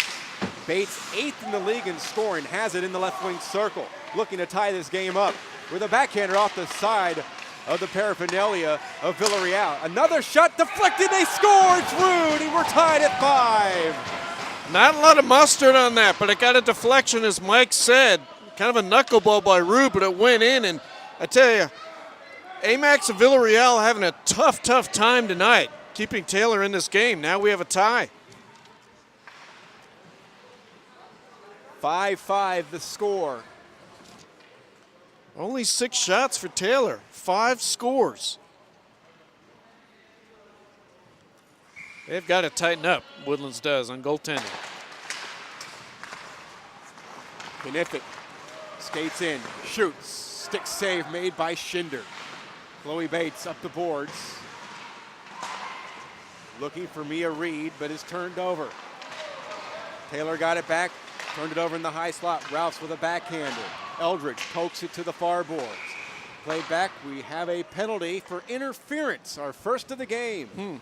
Bates 8th in the league in scoring, has it in the left wing circle, looking to tie this game up with a backhander off the side of the paraphernalia of Villarreal. Another shot deflected, they score, it's Rude, and we're tied at 5. Not a lot of mustard on that, but it got a deflection, as Mike said. Kind of a knuckleball by Rude, but it went in. And I tell you, Amax and Villarreal having a tough time tonight, keeping Taylor in this game. Now we have a tie. 5-5 the score. Only 6 shots for Taylor, 5 scores. They've got to tighten up, Woodlands does, on goaltending. Kniffit Skates in, shoots, stick save made by Schinder. Chloe Bates up the boards. Looking for Mia Reed, but is turned over. Taylor got it back, turned it over in the high slot. Rouse with a backhander. Eldridge pokes it to the far boards. Played back, we have a penalty for interference, our first of the game.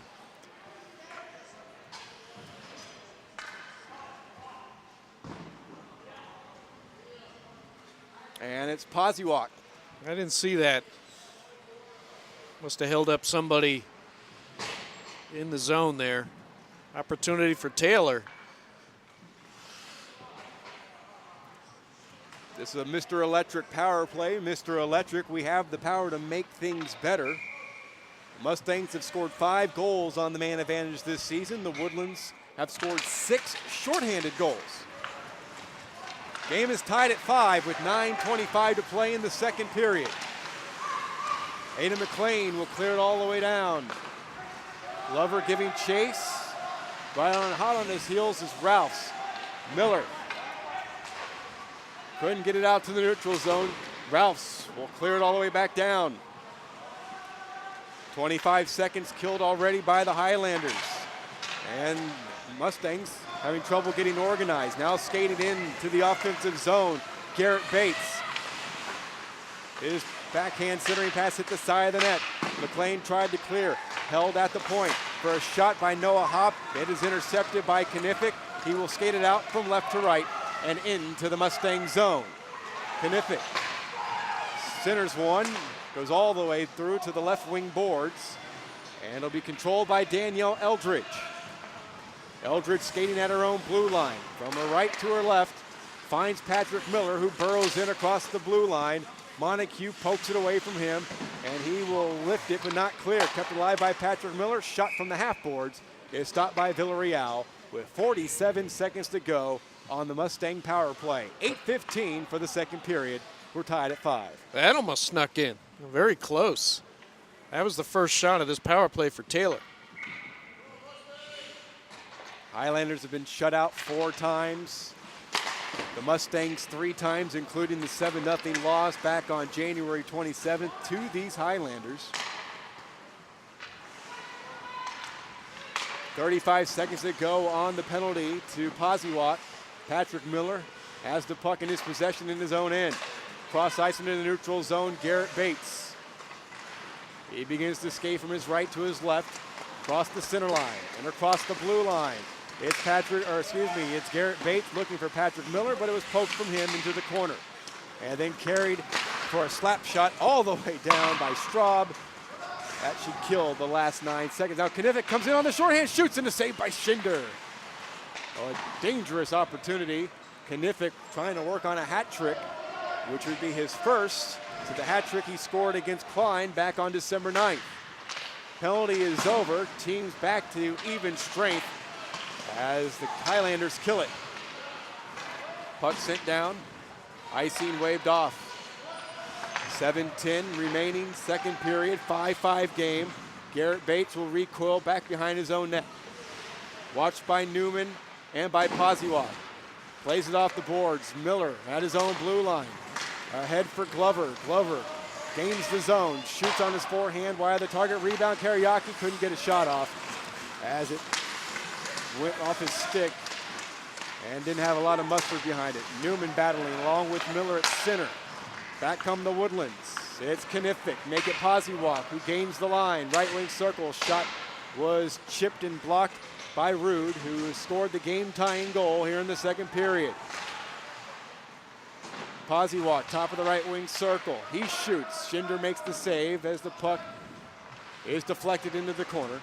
And it's Poziewak. I didn't see that. Must have held up somebody in the zone there. Opportunity for Taylor. This is a Mr. Electric power play. Mr. Electric, we have the power to make things better. Mustangs have scored 5 goals on the man advantage this season. The Woodlands have scored 6 shorthanded goals. Game is tied at 5 with 9:25 to play in the second period. Ada McLean will clear it all the way down. Glover giving chase. Right on, hot on his heels is Rouse. Miller couldn't get it out to the neutral zone. Rouse will clear it all the way back down. 25 seconds killed already by the Highlanders. And Mustangs having trouble getting organized. Now skated into the offensive zone. Garret Bates. His backhand centering pass hit the side of the net. McLean tried to clear. Held at the point for a shot by Noah Hopp. It is intercepted by Knifick. He will skate it out from left to right and into the Mustang zone. Knifick centers one, goes all the way through to the left wing boards, and it'll be controlled by Danielle Eldridge. Eldridge skating at her own blue line. From her right to her left, finds Patrick Miller, who burrows in across the blue line. Montague pokes it away from him, and he will lift it, but not clear. Kept alive by Patrick Miller. Shot from the half boards is stopped by Villarreal with 47 seconds to go on the Mustang power play. 8:15 for the second period. We're tied at 5. That almost snuck in. Very close. That was the first shot of this power play for Taylor. Highlanders have been shut out 4 times. The Mustangs 3 times, including the 7-0 loss back on January 27th to these Highlanders. 35 seconds to go on the penalty to Poziewak. Patrick Miller has the puck in his possession in his own end. Cross ice into the neutral zone, Garret Bates. He begins to skate from his right to his left, across the center line and across the blue line. It's it's Garret Bates looking for Patrick Miller, but it was poked from him into the corner. And then carried for a slap shot all the way down by Straub. That should kill the last 9 seconds. Now Knifick comes in on the shorthand, shoots, and a save by Schinder. Oh, a dangerous opportunity. Knifick trying to work on a hat trick, which would be his first to the hat trick he scored against Klein back on December 9th. Penalty is over. Teams back to even strength as the Highlanders kill it. Puck sent down. Icing waved off. 7:10 remaining, second period, 5-5 game. Garret Bates will recoil back behind his own net. Watched by Newman and by Poziewak. Plays it off the boards. Miller at his own blue line. Ahead for Glover. Glover gains the zone. Shoots on his forehand wide of the target. Rebound, Karyaki couldn't get a shot off as it went off his stick and didn't have a lot of mustard behind it. Newman battling along with Miller at center. Back come the Woodlands. It's Knifick. Make it Poziewak, who gains the line. Right wing circle. Shot was chipped and blocked by Rude, who scored the game-tying goal here in the second period. Poziewak, top of the right wing circle. He shoots. Schinder makes the save as the puck is deflected into the corner.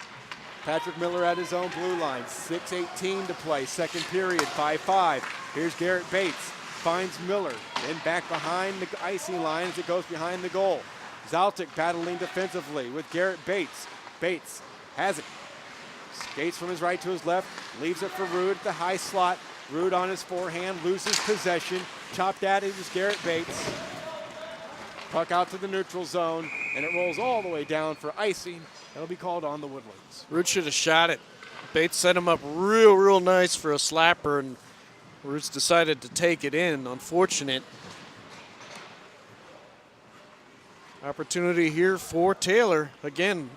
Patrick Miller at his own blue line. 6:18 to play. Second period, 5-5. Here's Garret Bates. Finds Miller. Then back behind the icing line as it goes behind the goal. Zaltic battling defensively with Garret Bates. Bates has it. Skates from his right to his left. Leaves it for Rude at the high slot. Rude on his forehand. Loses possession. Chopped at it was Garret Bates. Puck out to the neutral zone. And it rolls all the way down for icing. That'll be called on the Woodlands. Rude should have shot it. Bates set him up real nice for a slapper, and Roots decided to take it in. Unfortunate. Opportunity here for Taylor. Again,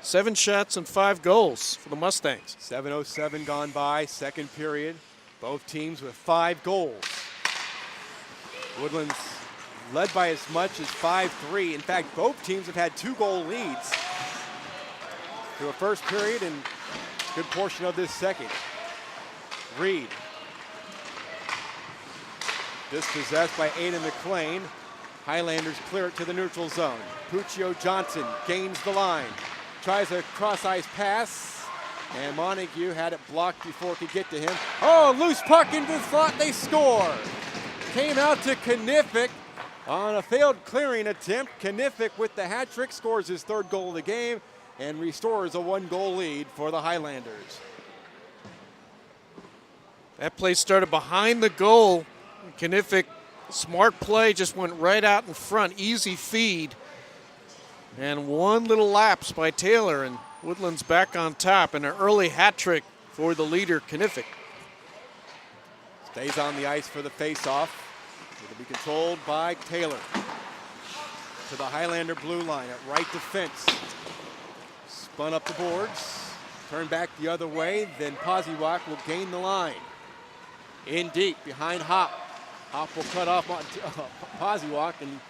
7 shots and 5 goals for the Mustangs. 7:07 gone by, second period. Both teams with 5 goals. Woodlands led by as much as 5-3. In fact, both teams have had 2-goal leads through a first period and a good portion of this second. Reed. Dispossessed by Aiden McLean. Highlanders clear it to the neutral zone. Puccio Johnson gains the line. Tries a cross-ice pass. And Montague had it blocked before it could get to him. Oh, loose puck into the slot. They score. Came out to Knifick on a failed clearing attempt. Knifick with the hat trick scores his 3rd goal of the game and restores a 1-goal lead for the Highlanders. That play started behind the goal. Knifick, smart play, just went right out in front. Easy feed. And one little lapse by Taylor, and Woodlands back on top, and an early hat trick for the leader, Knifick. Stays on the ice for the face-off. It'll be controlled by Taylor. To the Highlander blue line at right defense. Spun up the boards. Turned back the other way. Then Poziwak will gain the line. In deep behind Hop. Hop will cut off Poziwak and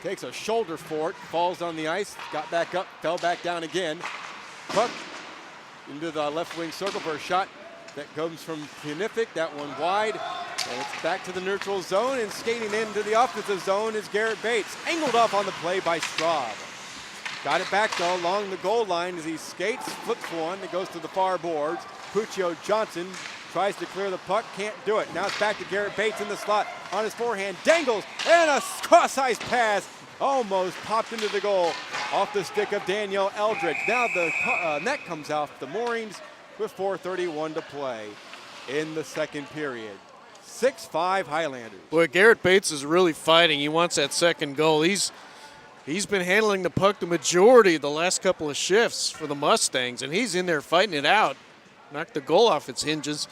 takes a shoulder for it. Falls on the ice. Got back up. Fell back down again. Puck into the left wing circle for a shot that comes from Knifick. That one wide. And it's back to the neutral zone, and skating into the offensive zone is Garret Bates. Angled off on the play by Straub. Got it back though along the goal line as he skates, flips one, it goes to the far boards. Puccio Johnson tries to clear the puck, can't do it. Now it's back to Garret Bates in the slot on his forehand, dangles, and a cross-ice pass almost popped into the goal off the stick of Daniel Eldridge. Now the net comes off the moorings with 4:31 to play in the second period. 6-5 Highlanders. Boy, Garret Bates is really fighting. He wants that second goal. He's been handling the puck the majority of the last couple of shifts for the Mustangs, and he's in there fighting it out. Knocked the goal off its hinges.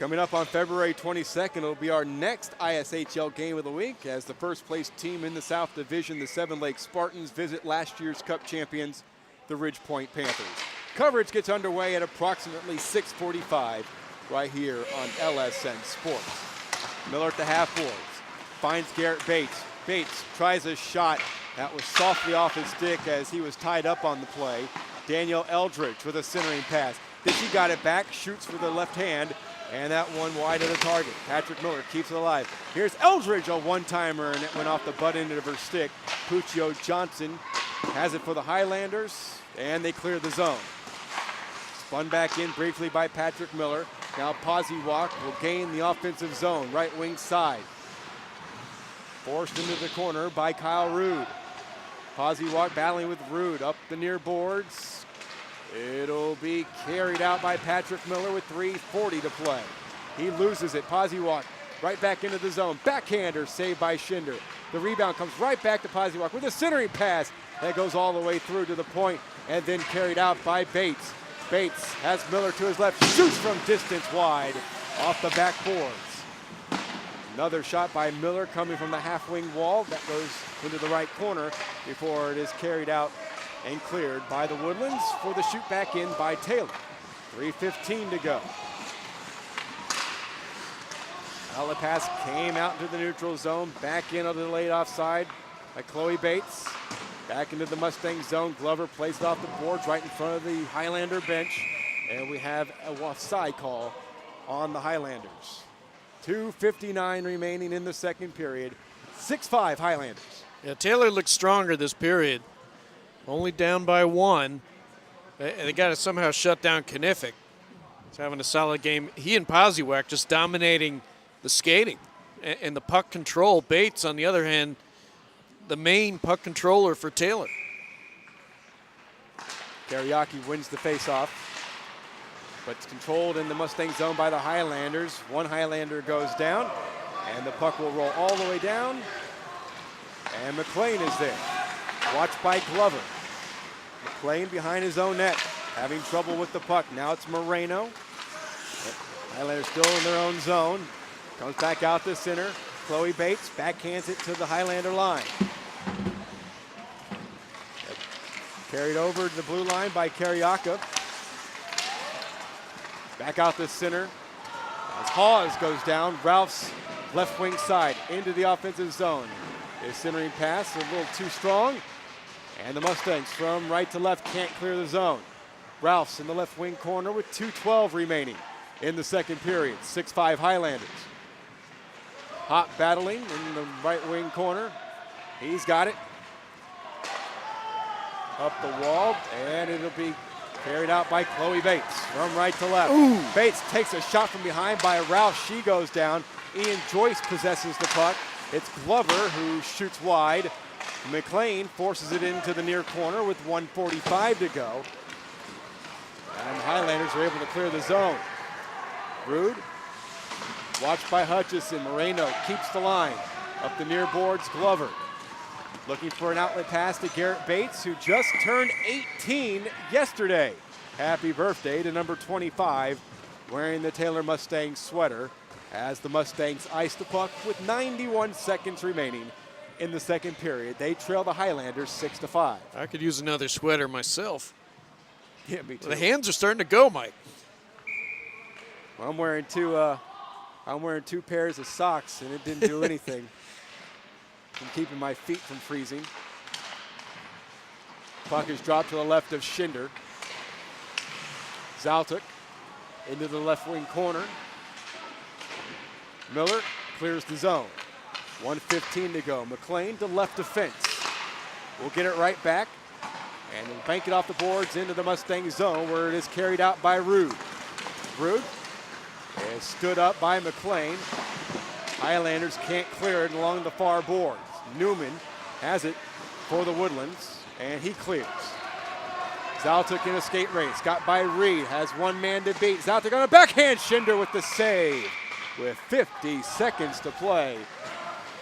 Coming up on February 22nd, it'll be our next ISHL game of the week as the first place team in the South Division, the Seven Lakes Spartans, visit last year's Cup champions, the Ridge Point Panthers. Coverage gets underway at approximately 6:45 right here on LSN Sports. Miller at the half boards, finds Garret Bates. Bates tries a shot that was softly off his stick as he was tied up on the play. Daniel Eldridge with a centering pass. Then she got it back, shoots with the left hand, and that one wide of the target. Patrick Miller keeps it alive. Here's Eldridge, a one-timer, and it went off the butt end of her stick. Puccio Johnson has it for the Highlanders, and they clear the zone. Spun back in briefly by Patrick Miller. Now Poziwak will gain the offensive zone, right wing side. Forced into the corner by Kyle Rude. Poziwak battling with Rude up the near boards. It'll be carried out by Patrick Miller with 3:40 to play. He loses it. Poziwak right back into the zone. Backhander saved by Schinder. The rebound comes right back to Poziwak with a centering pass that goes all the way through to the point and then carried out by Bates. Bates has Miller to his left, shoots from distance wide off the backboards. Another shot by Miller coming from the half wing wall. That goes into the right corner before it is carried out and cleared by the Woodlands for the shoot back in by Taylor. 3:15 to go. Outlet pass came out into the neutral zone, back in on the laid offside by Chloe Bates. Back into the Mustang zone. Glover placed it off the boards right in front of the Highlander bench. And we have a offside call on the Highlanders. 2:59 remaining in the second period. 6-5 Highlanders. Yeah, Taylor looks stronger this period. Only down by 1. They got to somehow shut down Knifick. He's having a solid game. He and Poziwak just dominating the skating and the puck control. Bates, on the other hand, the main puck controller for Taylor. Kariaki wins the faceoff, but it's controlled in the Mustang zone by the Highlanders. One Highlander goes down, and the puck will roll all the way down, and McLean is there. Watched by Glover. McLean behind his own net, having trouble with the puck. Now it's Moreno. Highlanders still in their own zone. Comes back out to center. Chloe Bates backhands it to the Highlander line. Carried over to the blue line by Carriaca. Back out the center. As Hawes goes down, Ralph's left wing side into the offensive zone. His centering pass a little too strong. And the Mustangs from right to left can't clear the zone. Ralph's in the left wing corner with 2:12 remaining in the second period. 6-5 Highlanders. Hop battling in the right wing corner. He's got it. Up the wall, and it'll be carried out by Chloe Bates from right to left. Ooh. Bates takes a shot from behind by Ralph. She goes down. Ian Joyce possesses the puck. It's Glover who shoots wide. McLean forces it into the near corner with 1:45 to go. And the Highlanders are able to clear the zone. Rude, watched by Hutchison. Moreno keeps the line. Up the near boards, Glover. Looking for an outlet pass to Garret Bates, who just turned 18 yesterday. Happy birthday to number 25, wearing the Taylor Mustangs sweater, as the Mustangs ice the puck with 91 seconds remaining in the second period. They trail the Highlanders 6-5. I could use another sweater myself. Yeah, me too. The hands are starting to go, Mike. Well, I'm wearing two pairs of socks, and it didn't do anything. I'm keeping my feet from freezing. Puck is dropped to the left of Schinder. Zaltuk into the left wing corner. Miller clears the zone. 1:15 to go. McLean to left defense. We'll get it right back and we'll bank it off the boards into the Mustang zone, where it is carried out by Rude. Rude is stood up by McLean. Highlanders can't clear it along the far boards. Newman has it for the Woodlands, and he clears. Zaltuk in a skate race, got by Reed, has one man to beat. Zaltuk on a backhand, Schinder with the save, with 50 seconds to play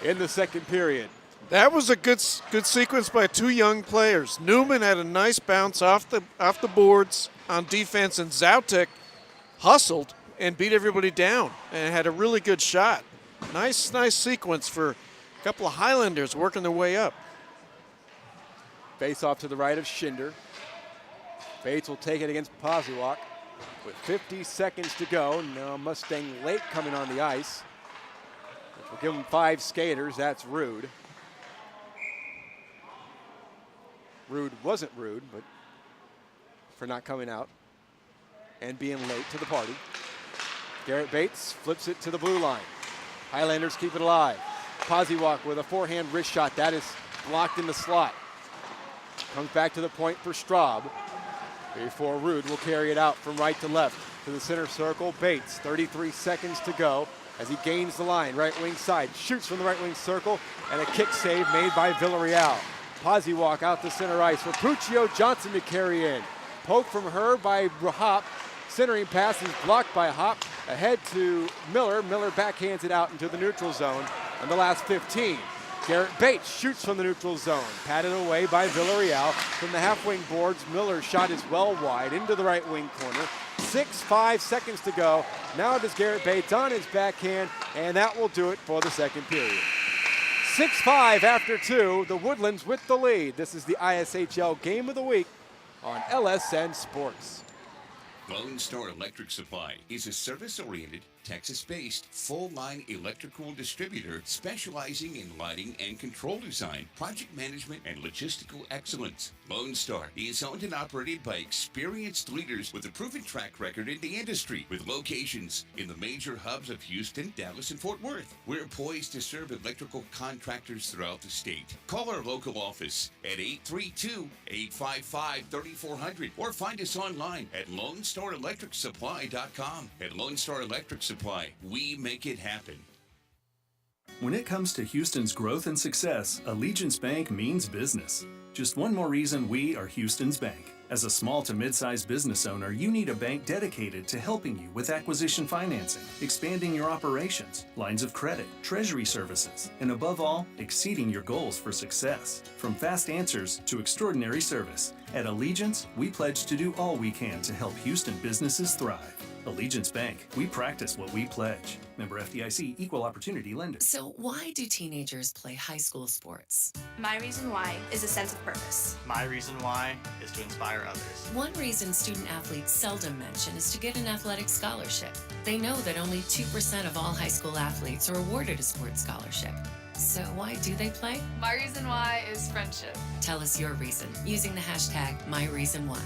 in the second period. That was a good sequence by two young players. Newman had a nice bounce off the boards on defense, and Zaltuk hustled and beat everybody down and had a really good shot. Nice sequence for a couple of Highlanders working their way up. Face off to the right of Schinder. Bates will take it against Poziwak with 50 seconds to go. Now Mustang late coming on the ice, which will give him 5 skaters. That's Rude. Rude wasn't rude, but for not coming out and being late to the party. Garret Bates flips it to the blue line. Highlanders keep it alive. Poziwak with a forehand wrist shot. That is blocked in the slot. Comes back to the point for Straub before Rude will carry it out from right to left to the center circle. Bates, 33 seconds to go as he gains the line, right wing side, shoots from the right wing circle, and a kick save made by Villarreal. Poziwak out to center ice for Puccio Johnson to carry in. Poke from her by Hop. Centering pass is blocked by Hop. Ahead to Miller. Miller backhands it out into the neutral zone on the last 15. Garret Bates shoots from the neutral zone. Patted away by Villarreal. From the half wing boards, Miller's shot is well wide into the right wing corner. 5 seconds to go. Now it is Garret Bates on his backhand, and that will do it for the second period. 6-5 after 2. The Woodlands with the lead. This is the ISHL Game of the Week on LSN Sports. Lone Star Electric Supply is a service-oriented, Texas-based, full-line electrical distributor specializing in lighting and control design, project management, and logistical excellence. Lone Star is owned and operated by experienced leaders with a proven track record in the industry, with locations in the major hubs of Houston, Dallas, and Fort Worth. We're poised to serve electrical contractors throughout the state. Call our local office at 832-855-3400 or find us online at LoneStarElectricSupply.com. At Lone Star Electric Supply, we make it happen. When it comes to Houston's growth and success, Allegiance Bank means business. Just one more reason we are Houston's bank. As a small to mid-sized business owner, you need a bank dedicated to helping you with acquisition financing, expanding your operations, lines of credit, treasury services, and above all, exceeding your goals for success. From fast answers to extraordinary service, at Allegiance, we pledge to do all we can to help Houston businesses thrive. Allegiance Bank. We practice what we pledge. Member FDIC, Equal Opportunity Lender. So why do teenagers play high school sports? My reason why is a sense of purpose. My reason why is to inspire others. One reason student athletes seldom mention is to get an athletic scholarship. They know that only 2% of all high school athletes are awarded a sports scholarship. So why do they play? My reason why is friendship. Tell us your reason using the hashtag #MyReasonWhy.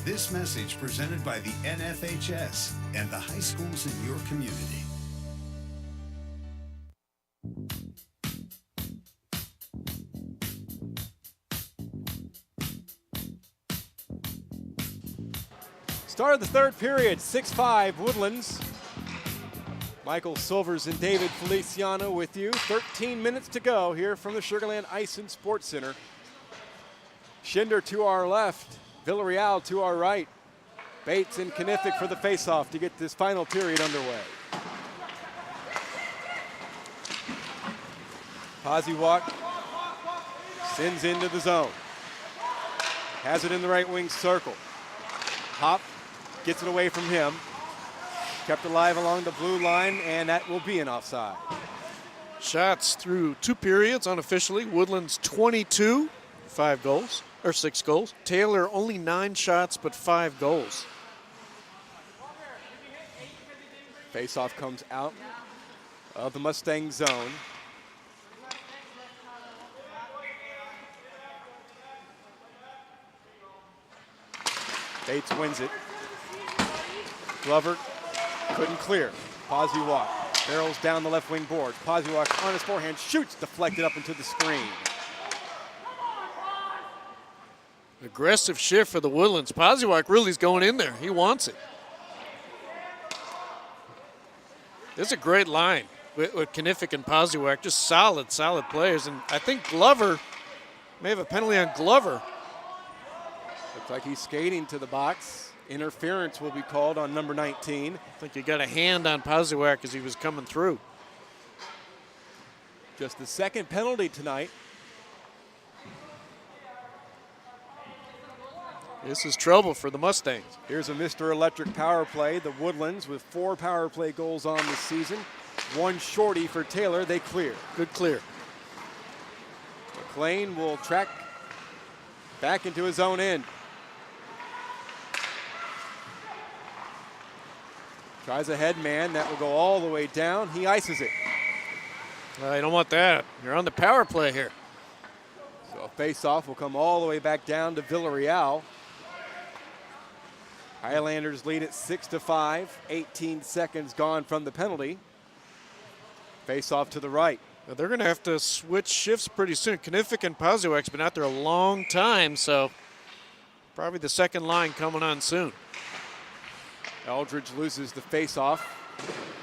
This message presented by the NFHS and the high schools in your community. Start of the third period, 6-5 Woodlands. Michael Silvers and David Feliciano with you. 13 minutes to go here from the Sugar Land Ice and Sports Center. Schinder to our left, Villarreal to our right. Bates and Knifick for the faceoff to get this final period underway. Poziewak sends into the zone. Has it in the right wing circle. Hop gets it away from him. Kept alive along the blue line, and that will be an offside. Shots through 2 periods unofficially. Woodlands 22, 5 goals, or 6 goals. Taylor only 9 shots, but 5 goals. Faceoff comes out of the Mustang zone. Bates wins it. Glover couldn't clear. Poziewak barrels down the left wing board. Poziewak on his forehand shoots, deflected up into the screen. Aggressive shift for the Woodlands. Poziewak really is going in there. He wants it. This is a great line with Knifick and Poziewak. Just solid players. And I think Glover may have a penalty on Glover. Looks like he's skating to the box. Interference will be called on number 19. I think he got a hand on Poziewak as he was coming through. Just the second penalty tonight. This is trouble for the Mustangs. Here's a Mr. Electric power play. The Woodlands with 4 power play goals on this season. 1 shorty for Taylor. They clear. Good clear. McLean will track back into his own end. Tries a head man. That will go all the way down. He ices it. You don't want that. You're on the power play here. So a face-off will come all the way back down to Villarreal. Highlanders lead it 6-5. 18 seconds gone from the penalty. Face-off to the right. Now they're going to have to switch shifts pretty soon. Knifick and Poziewak's been out there a long time, so probably the second line coming on soon. Eldridge loses the face-off.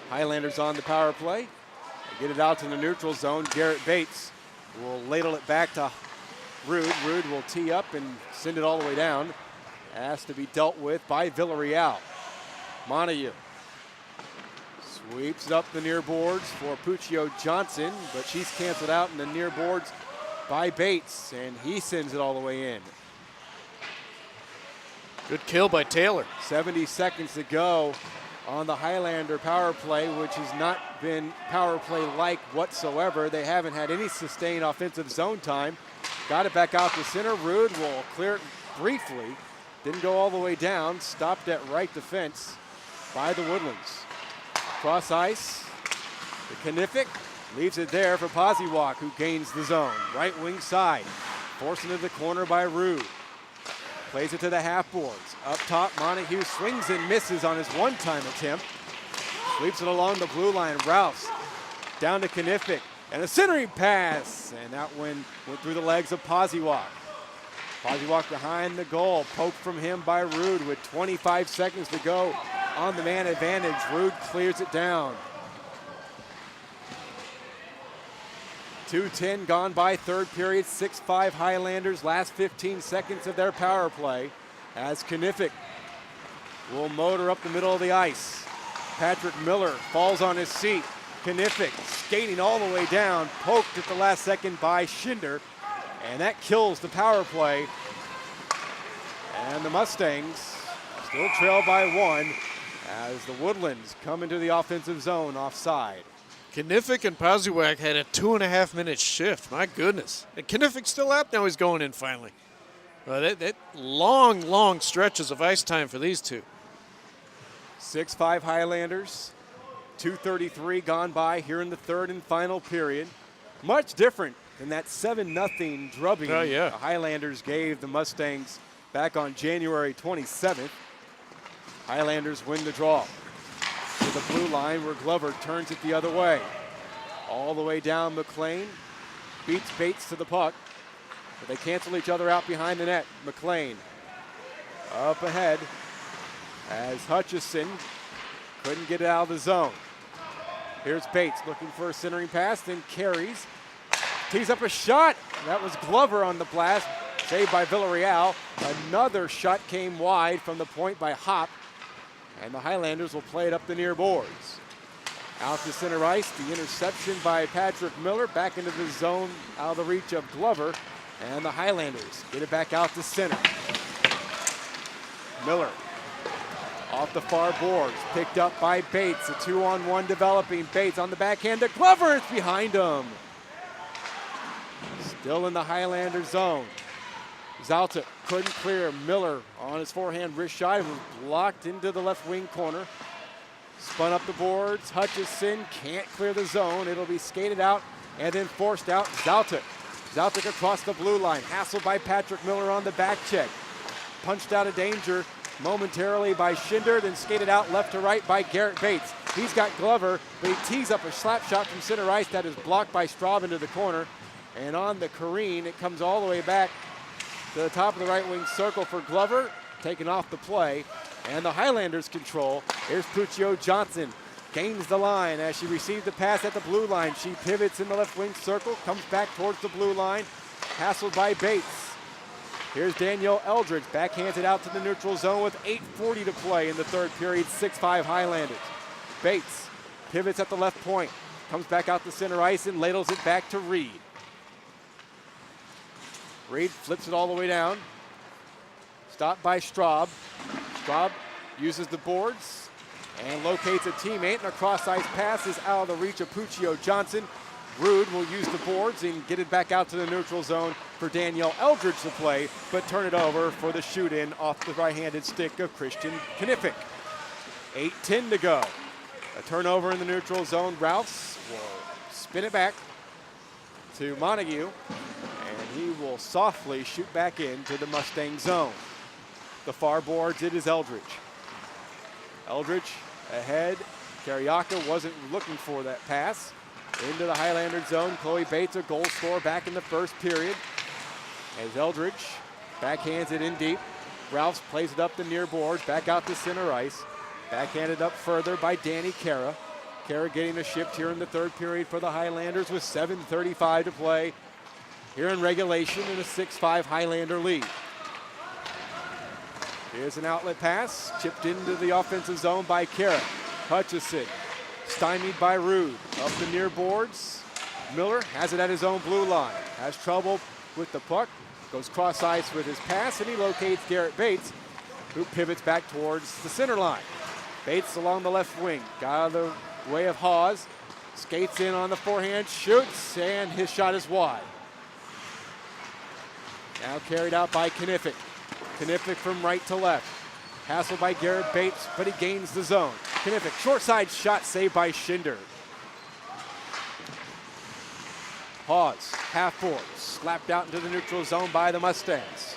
Highlanders on the power play. They get it out to the neutral zone. Garret Bates will ladle it back to Rude. Rude will tee up and send it all the way down. Has to be dealt with by Villarreal. Montague sweeps it up the near boards for Puccio Johnson, but she's canceled out in the near boards by Bates, and he sends it all the way in. Good kill by Taylor. 70 seconds to go on the Highlander power play, which has not been power play-like whatsoever. They haven't had any sustained offensive zone time. Got it back out to center. Rude will clear it briefly. Didn't go all the way down. Stopped at right defense by the Woodlands. Cross ice. The Knifick leaves it there for Poziewak, who gains the zone. Right wing side. Forced into the corner by Rude. Plays it to the half boards. Up top, Montague swings and misses on his one-time attempt. Sweeps it along the blue line. Rouse down to Knifick. And a centering pass. And that one went through the legs of Poziewak. Poziewak behind the goal. Poked from him by Rude with 25 seconds to go on the man advantage. Rude clears it down. 2:10 gone by third period. 6-5 Highlanders. Last 15 seconds of their power play as Knifick will motor up the middle of the ice. Patrick Miller falls on his seat. Knifick skating all the way down, poked at the last second by Schinder, and that kills the power play. And the Mustangs still trail by 1 as the Woodlands come into the offensive zone offside. Kniffik and Pazuwak had a 2.5-minute shift. My goodness. And Knifik's still out now. He's going in finally. That long stretches of ice time for these two. 6-5 Highlanders. 2:33 gone by here in the third and final period. Much different than that 7-0 drubbing the Highlanders gave the Mustangs back on January 27th. Highlanders win the draw to the blue line where Glover turns it the other way. All the way down, McLean beats Bates to the puck, but they cancel each other out behind the net. McLean up ahead as Hutchison couldn't get it out of the zone. Here's Bates looking for a centering pass, then carries, tees up a shot. That was Glover on the blast, saved by Villarreal. Another shot came wide from the point by Hop, and the Highlanders will play it up the near boards. Out to center ice, the interception by Patrick Miller, back into the zone, out of the reach of Glover, and the Highlanders get it back out to center. Miller off the far boards, picked up by Bates, a 2-on-1 developing. Bates on the backhand to Glover, it's behind him. Still in the Highlander zone. Zalta couldn't clear. Miller on his forehand wrist shot, was blocked into the left wing corner. Spun up the boards, Hutchison can't clear the zone. It'll be skated out and then forced out. Zalta across the blue line, hassled by Patrick Miller on the back check. Punched out of danger momentarily by Schinder, then skated out left to right by Garret Bates. He's got Glover, but he tees up a slap shot from center ice that is blocked by Straub into the corner. And on the careen, it comes all the way back to the top of the right wing circle for Glover, taken off the play. And the Highlanders control. Here's Puccio Johnson, gains the line as she received the pass at the blue line. She pivots in the left wing circle, comes back towards the blue line, hassled by Bates. Here's Danielle Eldridge, backhands it out to the neutral zone with 8:40 to play in the third period, 6-5 Highlanders. Bates pivots at the left point, comes back out to center ice and ladles it back to Reed. Reed flips it all the way down. Stopped by Straub. Straub uses the boards and locates a teammate, and a cross-ice pass is out of the reach of Puccio Johnson. Rude will use the boards and get it back out to the neutral zone for Danielle Eldridge to play, but turn it over for the shoot-in off the right-handed stick of Christian Kniffik. 8:10 to go. A turnover in the neutral zone. Rouse will spin it back to Montague, and he will softly shoot back into the Mustang zone. The far boards, it is Eldridge. Eldridge ahead. Kariaka wasn't looking for that pass. Into the Highlander zone. Chloe Bates, a goal scorer back in the first period. As Eldridge backhands it in deep. Ralphs plays it up the near boards, back out to center ice. Backhanded up further by Danny Kara. Kara getting a shift here in the third period for the Highlanders with 7:35 to play here in regulation in a 6-5 Highlander lead. Here's an outlet pass, chipped into the offensive zone by Kara. Hutchison, stymied by Rude. Up the near boards. Miller has it at his own blue line. Has trouble with the puck. Goes cross ice with his pass, and he locates Garret Bates, who pivots back towards the center line. Bates along the left wing. Got out of the way of Hawes. Skates in on the forehand, shoots, and his shot is wide. Now carried out by Kniffik. Kniffik from right to left. Hassled by Garret Bates, but he gains the zone. Kniffik, short side shot saved by Schinder. Hawes, half board, slapped out into the neutral zone by the Mustangs.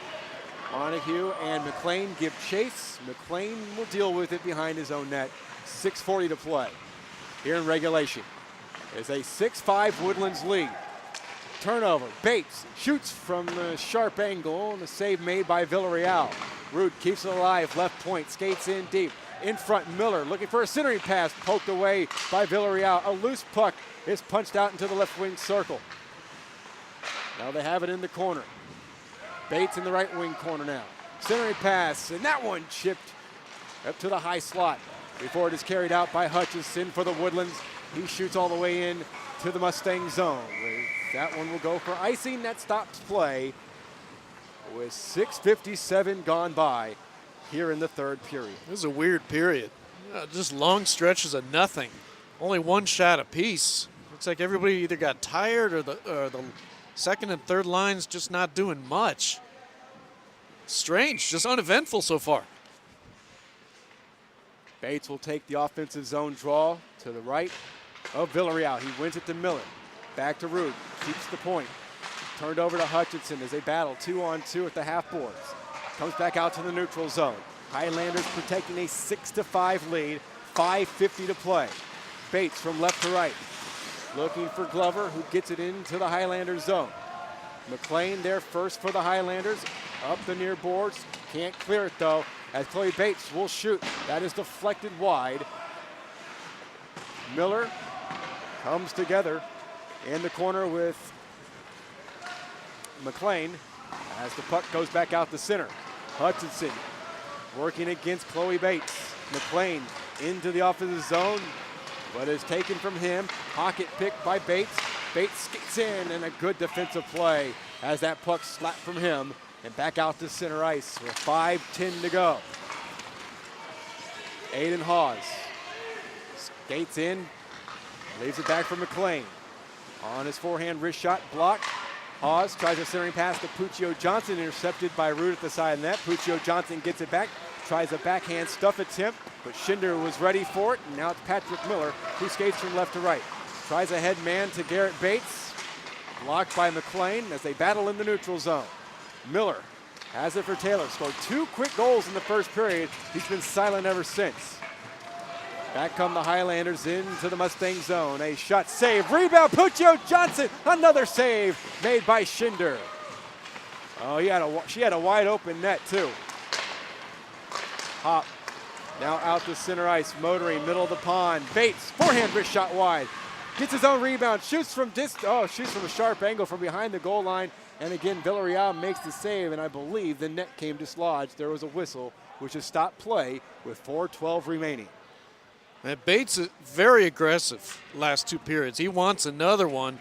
Montague and McLean give chase. McLean will deal with it behind his own net. 6:40 to play here in regulation. It's a 6-5 Woodlands lead. Turnover, Bates shoots from a sharp angle, and a save made by Villarreal. Rude keeps it alive, left point, skates in deep. In front, Miller looking for a centering pass, poked away by Villarreal. A loose puck is punched out into the left wing circle. Now they have it in the corner. Bates in the right wing corner now. Centering pass, and that one chipped up to the high slot before it is carried out by Hutchison for the Woodlands. He shoots all the way in to the Mustang zone. That one will go for icing. That stops play with 6:57 gone by here in the third period. This is a weird period. Just long stretches of nothing. Only one shot apiece. Looks like everybody either got tired or the second and third lines just not doing much. Strange, just uneventful so far. Bates will take the offensive zone draw to the right of Villarreal. He wins it to Miller. Back to Rude. Keeps the point. Turned over to Hutchinson as they battle 2-on-2 at the half boards. Comes back out to the neutral zone. Highlanders protecting a 6-5 lead. 5:50 to play. Bates from left to right. Looking for Glover, who gets it into the Highlanders zone. McLean there first for the Highlanders. Up the near boards. Can't clear it though, as Chloe Bates will shoot. That is deflected wide. Miller comes together in the corner with McLean as the puck goes back out the center. Hutchinson working against Chloe Bates. McLean into the offensive zone, but is taken from him. Pocket pick by Bates. Bates skates in, and a good defensive play as that puck slapped from him and back out to center ice with 5:10 to go. Aiden Hawes skates in, leaves it back for McLean. On his forehand wrist shot, blocked. Hawes tries a centering pass to Puccio Johnson, intercepted by Root at the side of the net. Puccio Johnson gets it back, tries a backhand stuff attempt, but Schinder was ready for it, and now it's Patrick Miller who skates from left to right. Tries a head man to Garret Bates, blocked by McLean as they battle in the neutral zone. Miller has it for Taylor, scored 2 quick goals in the first period. He's been silent ever since. Back come the Highlanders into the Mustang zone. A shot save, rebound, Puccio Johnson, another save made by Schinder. Oh, she had a wide open net too. Hop, now out to center ice, motoring, middle of the pond. Bates, forehand wrist shot wide. Gets his own rebound, shoots from a sharp angle from behind the goal line. And again, Villarreal makes the save, and I believe the net came dislodged. There was a whistle, which has stopped play with 4:12 remaining. And Bates is very aggressive last 2 periods. He wants another one,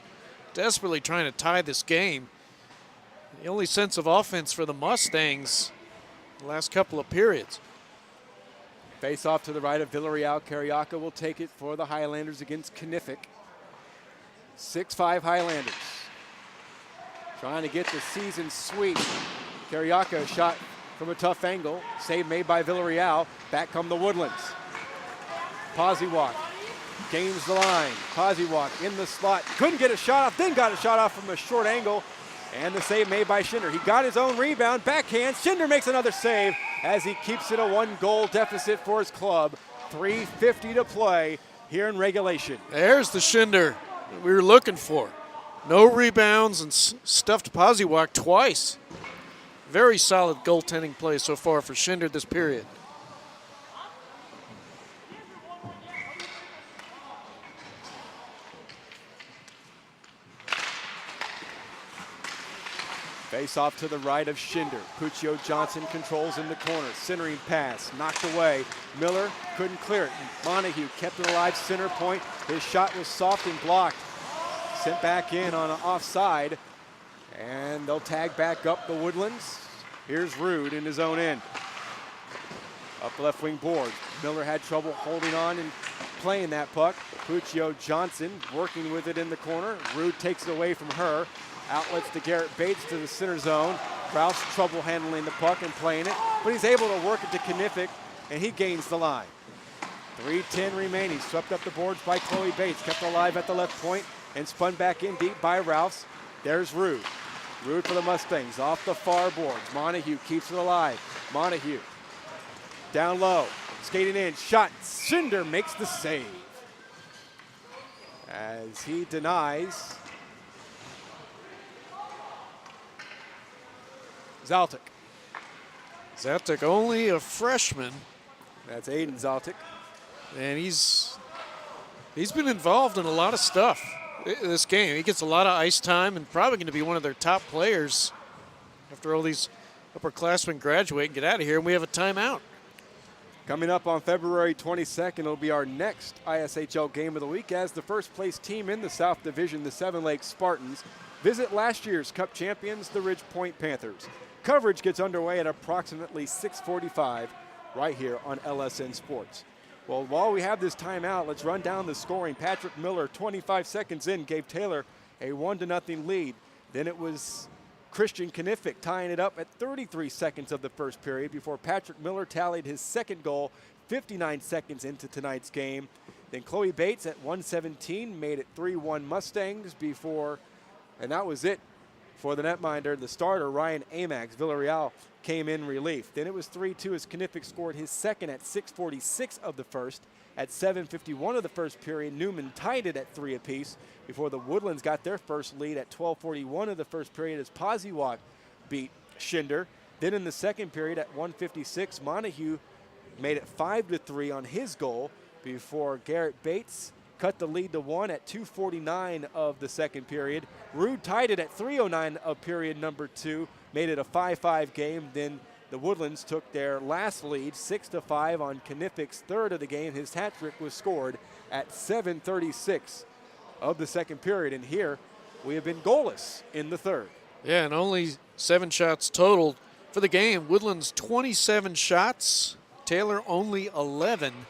desperately trying to tie this game. The only sense of offense for the Mustangs the last couple of periods. Face off to the right of Villarreal. Carioca will take it for the Highlanders against Knifick. 6-5 Highlanders. Trying to get the season sweep. Carioca shot from a tough angle. Save made by Villarreal. Back come the Woodlands. Poziewak gains the line. Poziewak in the slot. Couldn't get a shot off, then got a shot off from a short angle. And the save made by Schinder. He got his own rebound, backhand. Schinder makes another save as he keeps it a 1-goal deficit for his club. 3:50 to play here in regulation. There's the Schinder we were looking for. No rebounds and stuffed Poziewak twice. Very solid goaltending play so far for Schinder this period. Face off to the right of Schinder. Puccio Johnson controls in the corner. Centering pass, knocked away. Miller couldn't clear it. Montague kept it alive, center point. His shot was soft and blocked. Sent back in on an offside. And they'll tag back up the Woodlands. Here's Rude in his own end. Up the left wing board. Miller had trouble holding on and playing that puck. Puccio Johnson working with it in the corner. Rude takes it away from her. Outlets to Garret Bates to the center zone. Kraus trouble handling the puck and playing it, but he's able to work it to Knifick, and he gains the line. 3:10 remaining. Swept up the boards by Chloe Bates. Kept alive at the left point and spun back in deep by Rouse. There's Rude. Rude for the Mustangs off the far boards. Montague keeps it alive. Montague down low. Skating in. Shot. Schinder makes the save as he denies Zaltic. Zaltic only a freshman. That's Aiden Zaltic. And he's been involved in a lot of stuff this game. He gets a lot of ice time and probably going to be one of their top players after all these upperclassmen graduate and get out of here, and we have a timeout. Coming up on February 22nd, it'll be our next ISHL game of the week as the first place team in the South Division, the Seven Lakes Spartans, visit last year's Cup champions, the Ridge Point Panthers. Coverage gets underway at approximately 6:45 right here on LSN Sports. Well, while we have this timeout, let's run down the scoring. Patrick Miller, 25 seconds in, gave Taylor a 1-0 lead. Then it was Christian Knifick tying it up at 33 seconds of the first period before Patrick Miller tallied his second goal 59 seconds into tonight's game. Then Chloe Bates at 1:17 made it 3-1 Mustangs before, and that was it for the netminder. The starter, Ryan Amax, Villarreal, came in relief. Then it was 3-2 as Knifick scored his second at 6:46 of the first. At 7:51 of the first period, Newman tied it at 3 apiece before the Woodlands got their first lead at 12:41 of the first period as Poziewak beat Schinder. Then in the second period at 1:56, Montague made it 5-3 on his goal before Garret Bates cut the lead to 1 at 2:49 of the second period. Rude tied it at 3:09 of period number 2, made it a 5-5 game. Then the Woodlands took their last lead, 6-5 on Knifick's third of the game. His hat trick was scored at 7:36 of the second period. And here we have been goalless in the third. Yeah, and only 7 shots total for the game. Woodlands 27 shots, Taylor only 11.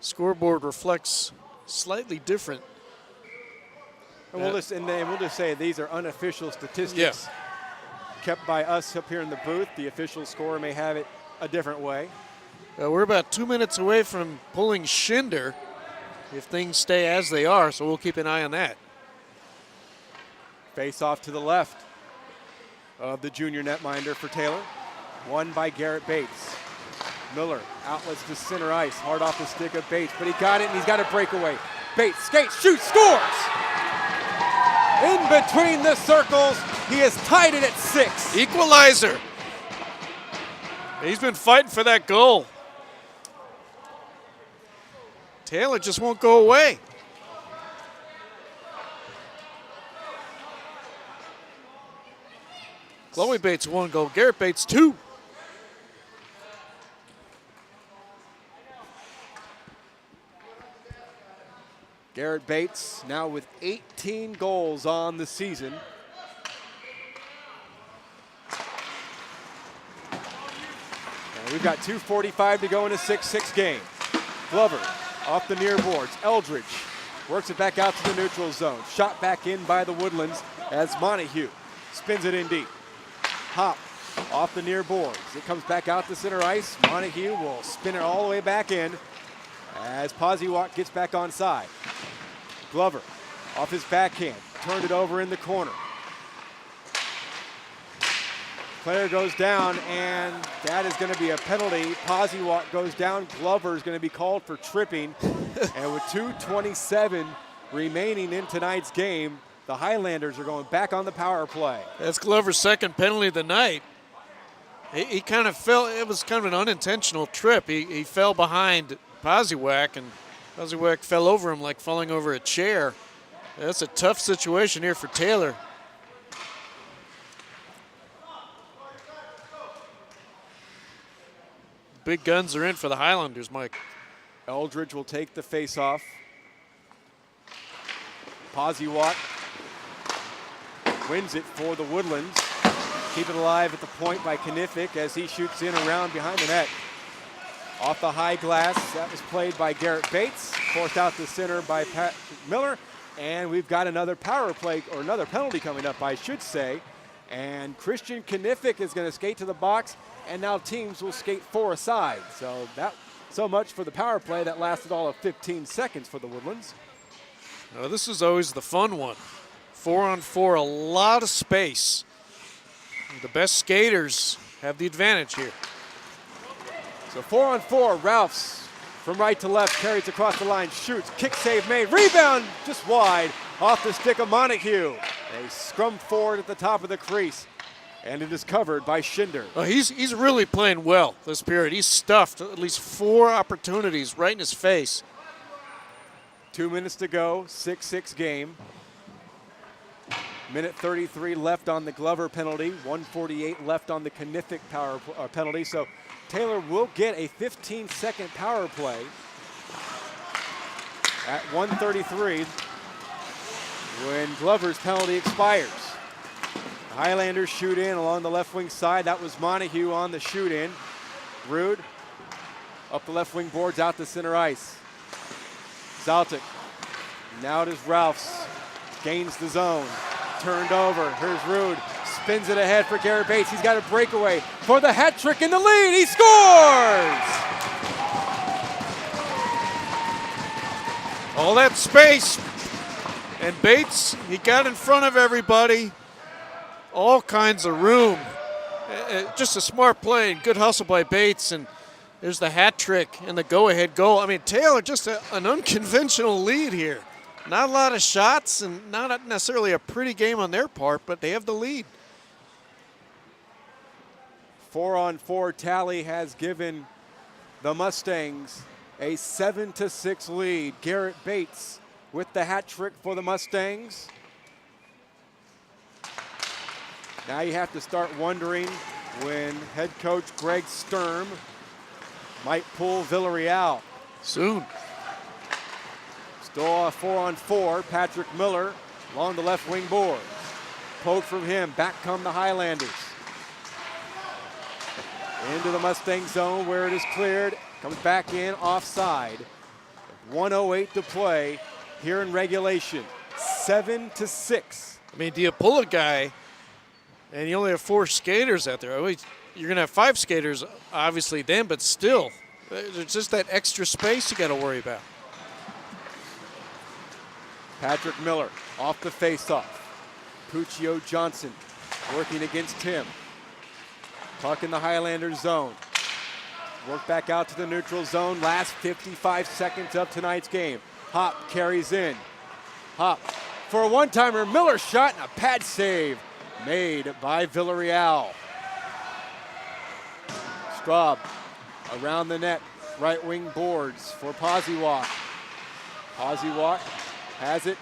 Scoreboard reflects slightly different. And we'll just say these are unofficial statistics kept by us up here in the booth. The official score may have it a different way. We're about 2 minutes away from pulling Schinder if things stay as they are, so we'll keep an eye on that. Face off to the left of the junior netminder for Taylor. Won by Garret Bates. Miller outlets to center ice, hard off the stick of Bates, but he got it and he's got a breakaway. Bates skates, shoots, scores! In between the circles, he has tied it at 6. Equalizer. He's been fighting for that goal. Taylor just won't go away. Chloe Bates 1 goal, Garret Bates 2. Garret Bates now with 18 goals on the season. And we've got 2:45 to go in a 6-6 game. Glover off the near boards. Eldridge works it back out to the neutral zone. Shot back in by the Woodlands as Montague spins it in deep. Hop off the near boards. It comes back out to center ice. Montague will spin it all the way back in as Poziewak gets back on side. Glover off his backhand, turned it over in the corner. Player goes down, and that is going to be a penalty. Poziewak goes down. Glover is going to be called for tripping. And with 2:27 remaining in tonight's game, the Highlanders are going back on the power play. That's Glover's second penalty of the night. He kind of fell. It was kind of an unintentional trip. He fell behind Poziewak, and Poziewak fell over him like falling over a chair. That's a tough situation here for Taylor. Big guns are in for the Highlanders, Mike. Eldridge will take the face-off. Poziewak wins it for the Woodlands. Keep it alive at the point by Knifick as he shoots in around behind the net. Off the high glass, that was played by Garret Bates, forced out to center by Patrick Miller, and we've got another power play, or another penalty coming up, I should say. And Christian Knifick is going to skate to the box, and now teams will skate 4 aside. So much for the power play that lasted all of 15 seconds for the Woodlands. Now, this is always the fun one. 4-on-4, a lot of space. The best skaters have the advantage here. So 4-on-4, Ralphs from right to left, carries across the line, shoots, kick save made, rebound just wide off the stick of Montague. They scrum forward at the top of the crease, and it is covered by Schinder. Oh, he's really playing well this period. He's stuffed at least 4 opportunities right in his face. 2 minutes to go, 6-6 game. Minute 33 left on the Glover penalty, 1:48 left on the Knifick power penalty. So Taylor will get a 15-second power play at 1:33 when Glover's penalty expires. The Highlanders shoot in along the left wing side. That was Montague on the shoot in. Rude Up the left wing boards, out to center ice. Zaltic. Now it is Ralphs. Gains the zone. Turned over. Here's Rude. Spins it ahead for Garret Bates. He's got a breakaway for the hat trick in the lead. He scores! All that space. And Bates, he got in front of everybody. All kinds of room. Just a smart play and good hustle by Bates. And there's the hat trick and the go-ahead goal. I mean, Taylor, just an unconventional lead here. Not a lot of shots and not necessarily a pretty game on their part, but they have the lead. 4-on-4 tally has given the Mustangs a 7-6 lead. Garret Bates with the hat trick for the Mustangs. Now you have to start wondering when head coach Greg Sturm might pull Villarreal. Soon. Still a 4-on-4. Patrick Miller along the left wing boards. Poke from him. Back come the Highlanders. Into the Mustang zone where it is cleared. Comes back in offside. 1:08 to play here in regulation. 7-6. I mean, do you pull a guy and you only have 4 skaters out there? You're going to have 5 skaters, obviously, then, but still, there's just that extra space you got to worry about. Patrick Miller off the faceoff. Puccio Johnson working against him. Puck in the Highlanders zone. Work back out to the neutral zone. Last 55 seconds of tonight's game. Hop carries in. Hop for a one-timer. Miller shot and a pad save made by Villarreal. Straub around the net. Right wing boards for Poziewak. Poziewak has it.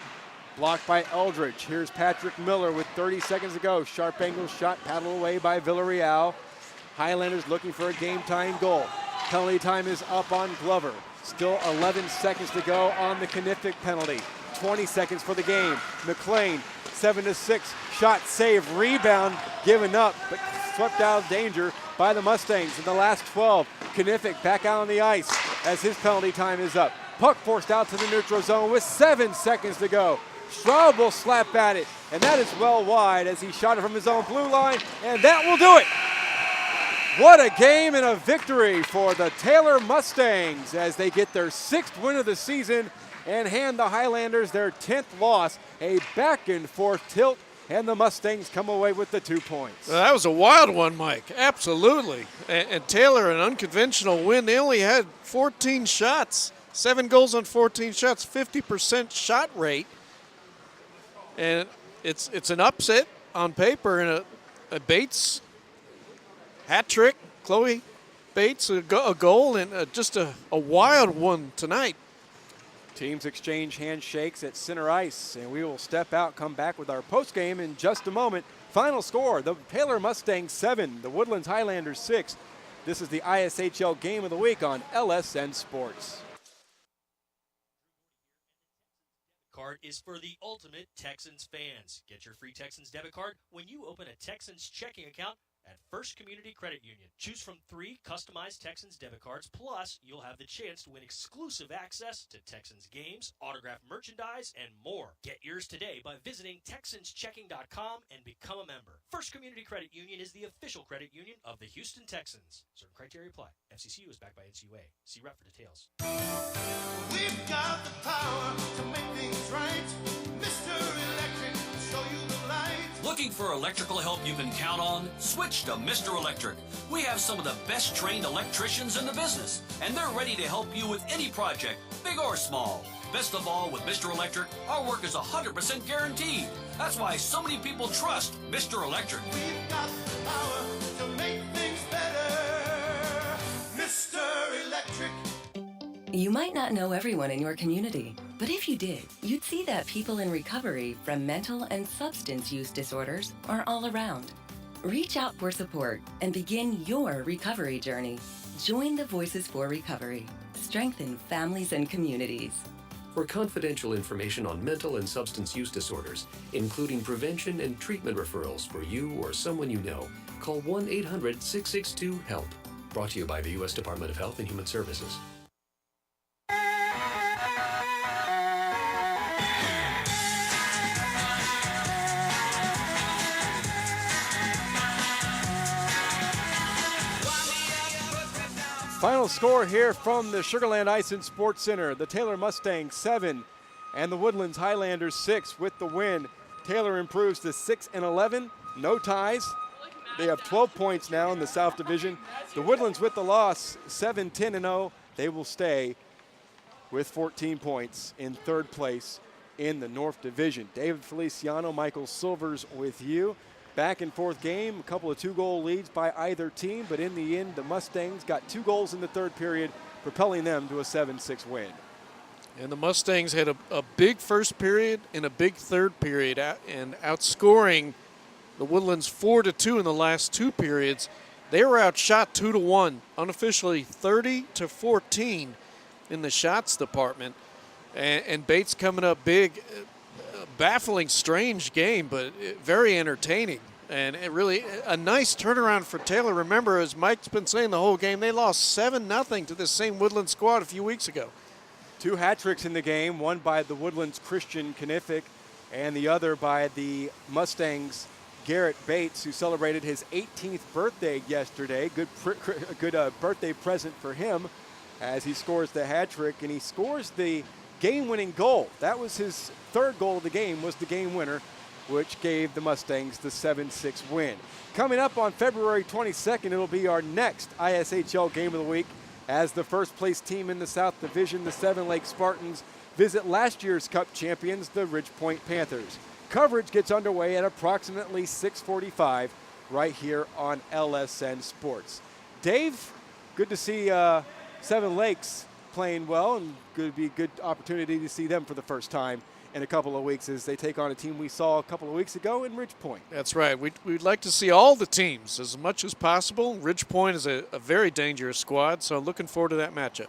Blocked by Eldridge. Here's Patrick Miller with 30 seconds to go. Sharp angle shot paddled away by Villarreal. Highlanders looking for a game-time goal. Penalty time is up on Glover. Still 11 seconds to go on the Knific penalty. 20 seconds for the game. McLean, 7-6. Shot, save, rebound, given up, but swept out of danger by the Mustangs in the last 12. Knific back out on the ice as his penalty time is up. Puck forced out to the neutral zone with 7 seconds to go. Straub will slap at it, and that is well wide as he shot it from his own blue line, and that will do it. What a game and a victory for the Taylor Mustangs as they get their 6th win of the season and hand the Highlanders their 10th loss. A back and forth tilt, and the Mustangs come away with the 2 points. Well, that was a wild one, Mike. Absolutely. And Taylor, an unconventional win. They only had 14 shots, 7 goals on 14 shots, 50% shot rate. And it's an upset on paper, and a Bates hat trick, Chloe Bates, a goal, and just a wild one tonight. Teams exchange handshakes at center ice, and we will step out, come back with our postgame in just a moment. Final score, the Taylor Mustangs 7, the Woodlands Highlanders 6. This is the ISHL Game of the Week on LSN Sports. Card is for the ultimate Texans fans. Get your free Texans debit card when you open a Texans checking account at First Community Credit Union. Choose from 3 customized Texans debit cards, plus you'll have the chance to win exclusive access to Texans games, autographed merchandise, and more. Get yours today by visiting TexansChecking.com and become a member. First Community Credit Union is the official credit union of the Houston Texans. Certain criteria apply. FCCU is backed by NCUA. See rep for details. We've got the power to make things right. Mr. Electric, show you the light. Looking for electrical help you can count on? Switch to Mr. Electric. We have some of the best trained electricians in the business, and they're ready to help you with any project, big or small. Best of all, with Mr. Electric, our work is 100% guaranteed. That's why so many people trust Mr. Electric. We've got the power to make things better. Mr. Electric. You might not know everyone in your community, but if you did, you'd see that people in recovery from mental and substance use disorders are all around. Reach out for support and begin your recovery journey. Join the Voices for Recovery. Strengthen families and communities. For confidential information on mental and substance use disorders, including prevention and treatment referrals for you or someone you know, call 1-800-662-HELP. Brought to you by the U.S. Department of Health and Human Services. Final score here from the Sugarland Ice and Sports Center. The Taylor Mustangs 7 and the Woodlands Highlanders 6 with the win. Taylor improves to 6-11, no ties. They have 12 points now in the South Division. The Woodlands with the loss, 7-10-0. They will stay with 14 points in third place in the North Division. David Feliciano, Michael Silvers with you. Back and forth game, a couple of 2-goal leads by either team, but in the end, the Mustangs got 2 goals in the third period, propelling them to a 7-6 win. And the Mustangs had a big first period and a big third period, and outscoring the Woodlands 4-2 in the last 2 periods. They were outshot 2-1, unofficially 30-14 in the shots department. And Bates coming up big. Baffling, strange game, but very entertaining. And it really a nice turnaround for Taylor. Remember, as Mike's been saying the whole game, they lost 7-0 to this same Woodlands squad a few weeks ago. 2 hat tricks in the game, one by the Woodlands Christian Knifick and the other by the Mustangs Garret Bates, who celebrated his 18th birthday yesterday. Good birthday present for him as he scores the hat trick, and he scores the game-winning goal. That was his third goal of the game, was the game winner, which gave the Mustangs the 7-6 win. Coming up on February 22nd, it'll be our next ISHL Game of the Week as the first place team in the South Division, the Seven Lake Spartans, visit last year's Cup champions, the Ridgepoint Panthers. Coverage gets underway at approximately 6:45 right here on LSN Sports. Dave, good to see Seven Lakes playing well, and could be a good opportunity to see them for the first time in a couple of weeks as they take on a team we saw a couple of weeks ago in Ridgepoint. That's right. We'd like to see all the teams as much as possible. Ridgepoint is a very dangerous squad, so looking forward to that matchup.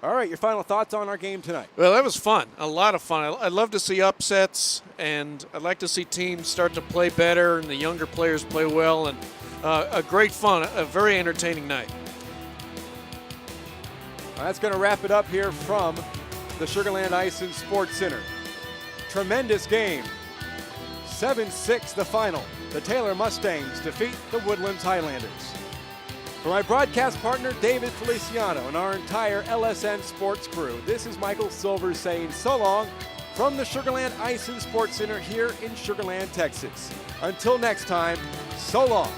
All right, your final thoughts on our game tonight? Well, that was fun, a lot of fun. I'd love to see upsets, and I'd like to see teams start to play better and the younger players play well, and a great fun, a very entertaining night. That's going to wrap it up here from the Sugarland Ice and Sports Center. Tremendous game. 7-6 the final. The Taylor Mustangs defeat the Woodlands Highlanders. For my broadcast partner, David Feliciano, and our entire LSN Sports crew, this is Michael Silvers saying so long from the Sugarland Ice and Sports Center here in Sugarland, Texas. Until next time, so long.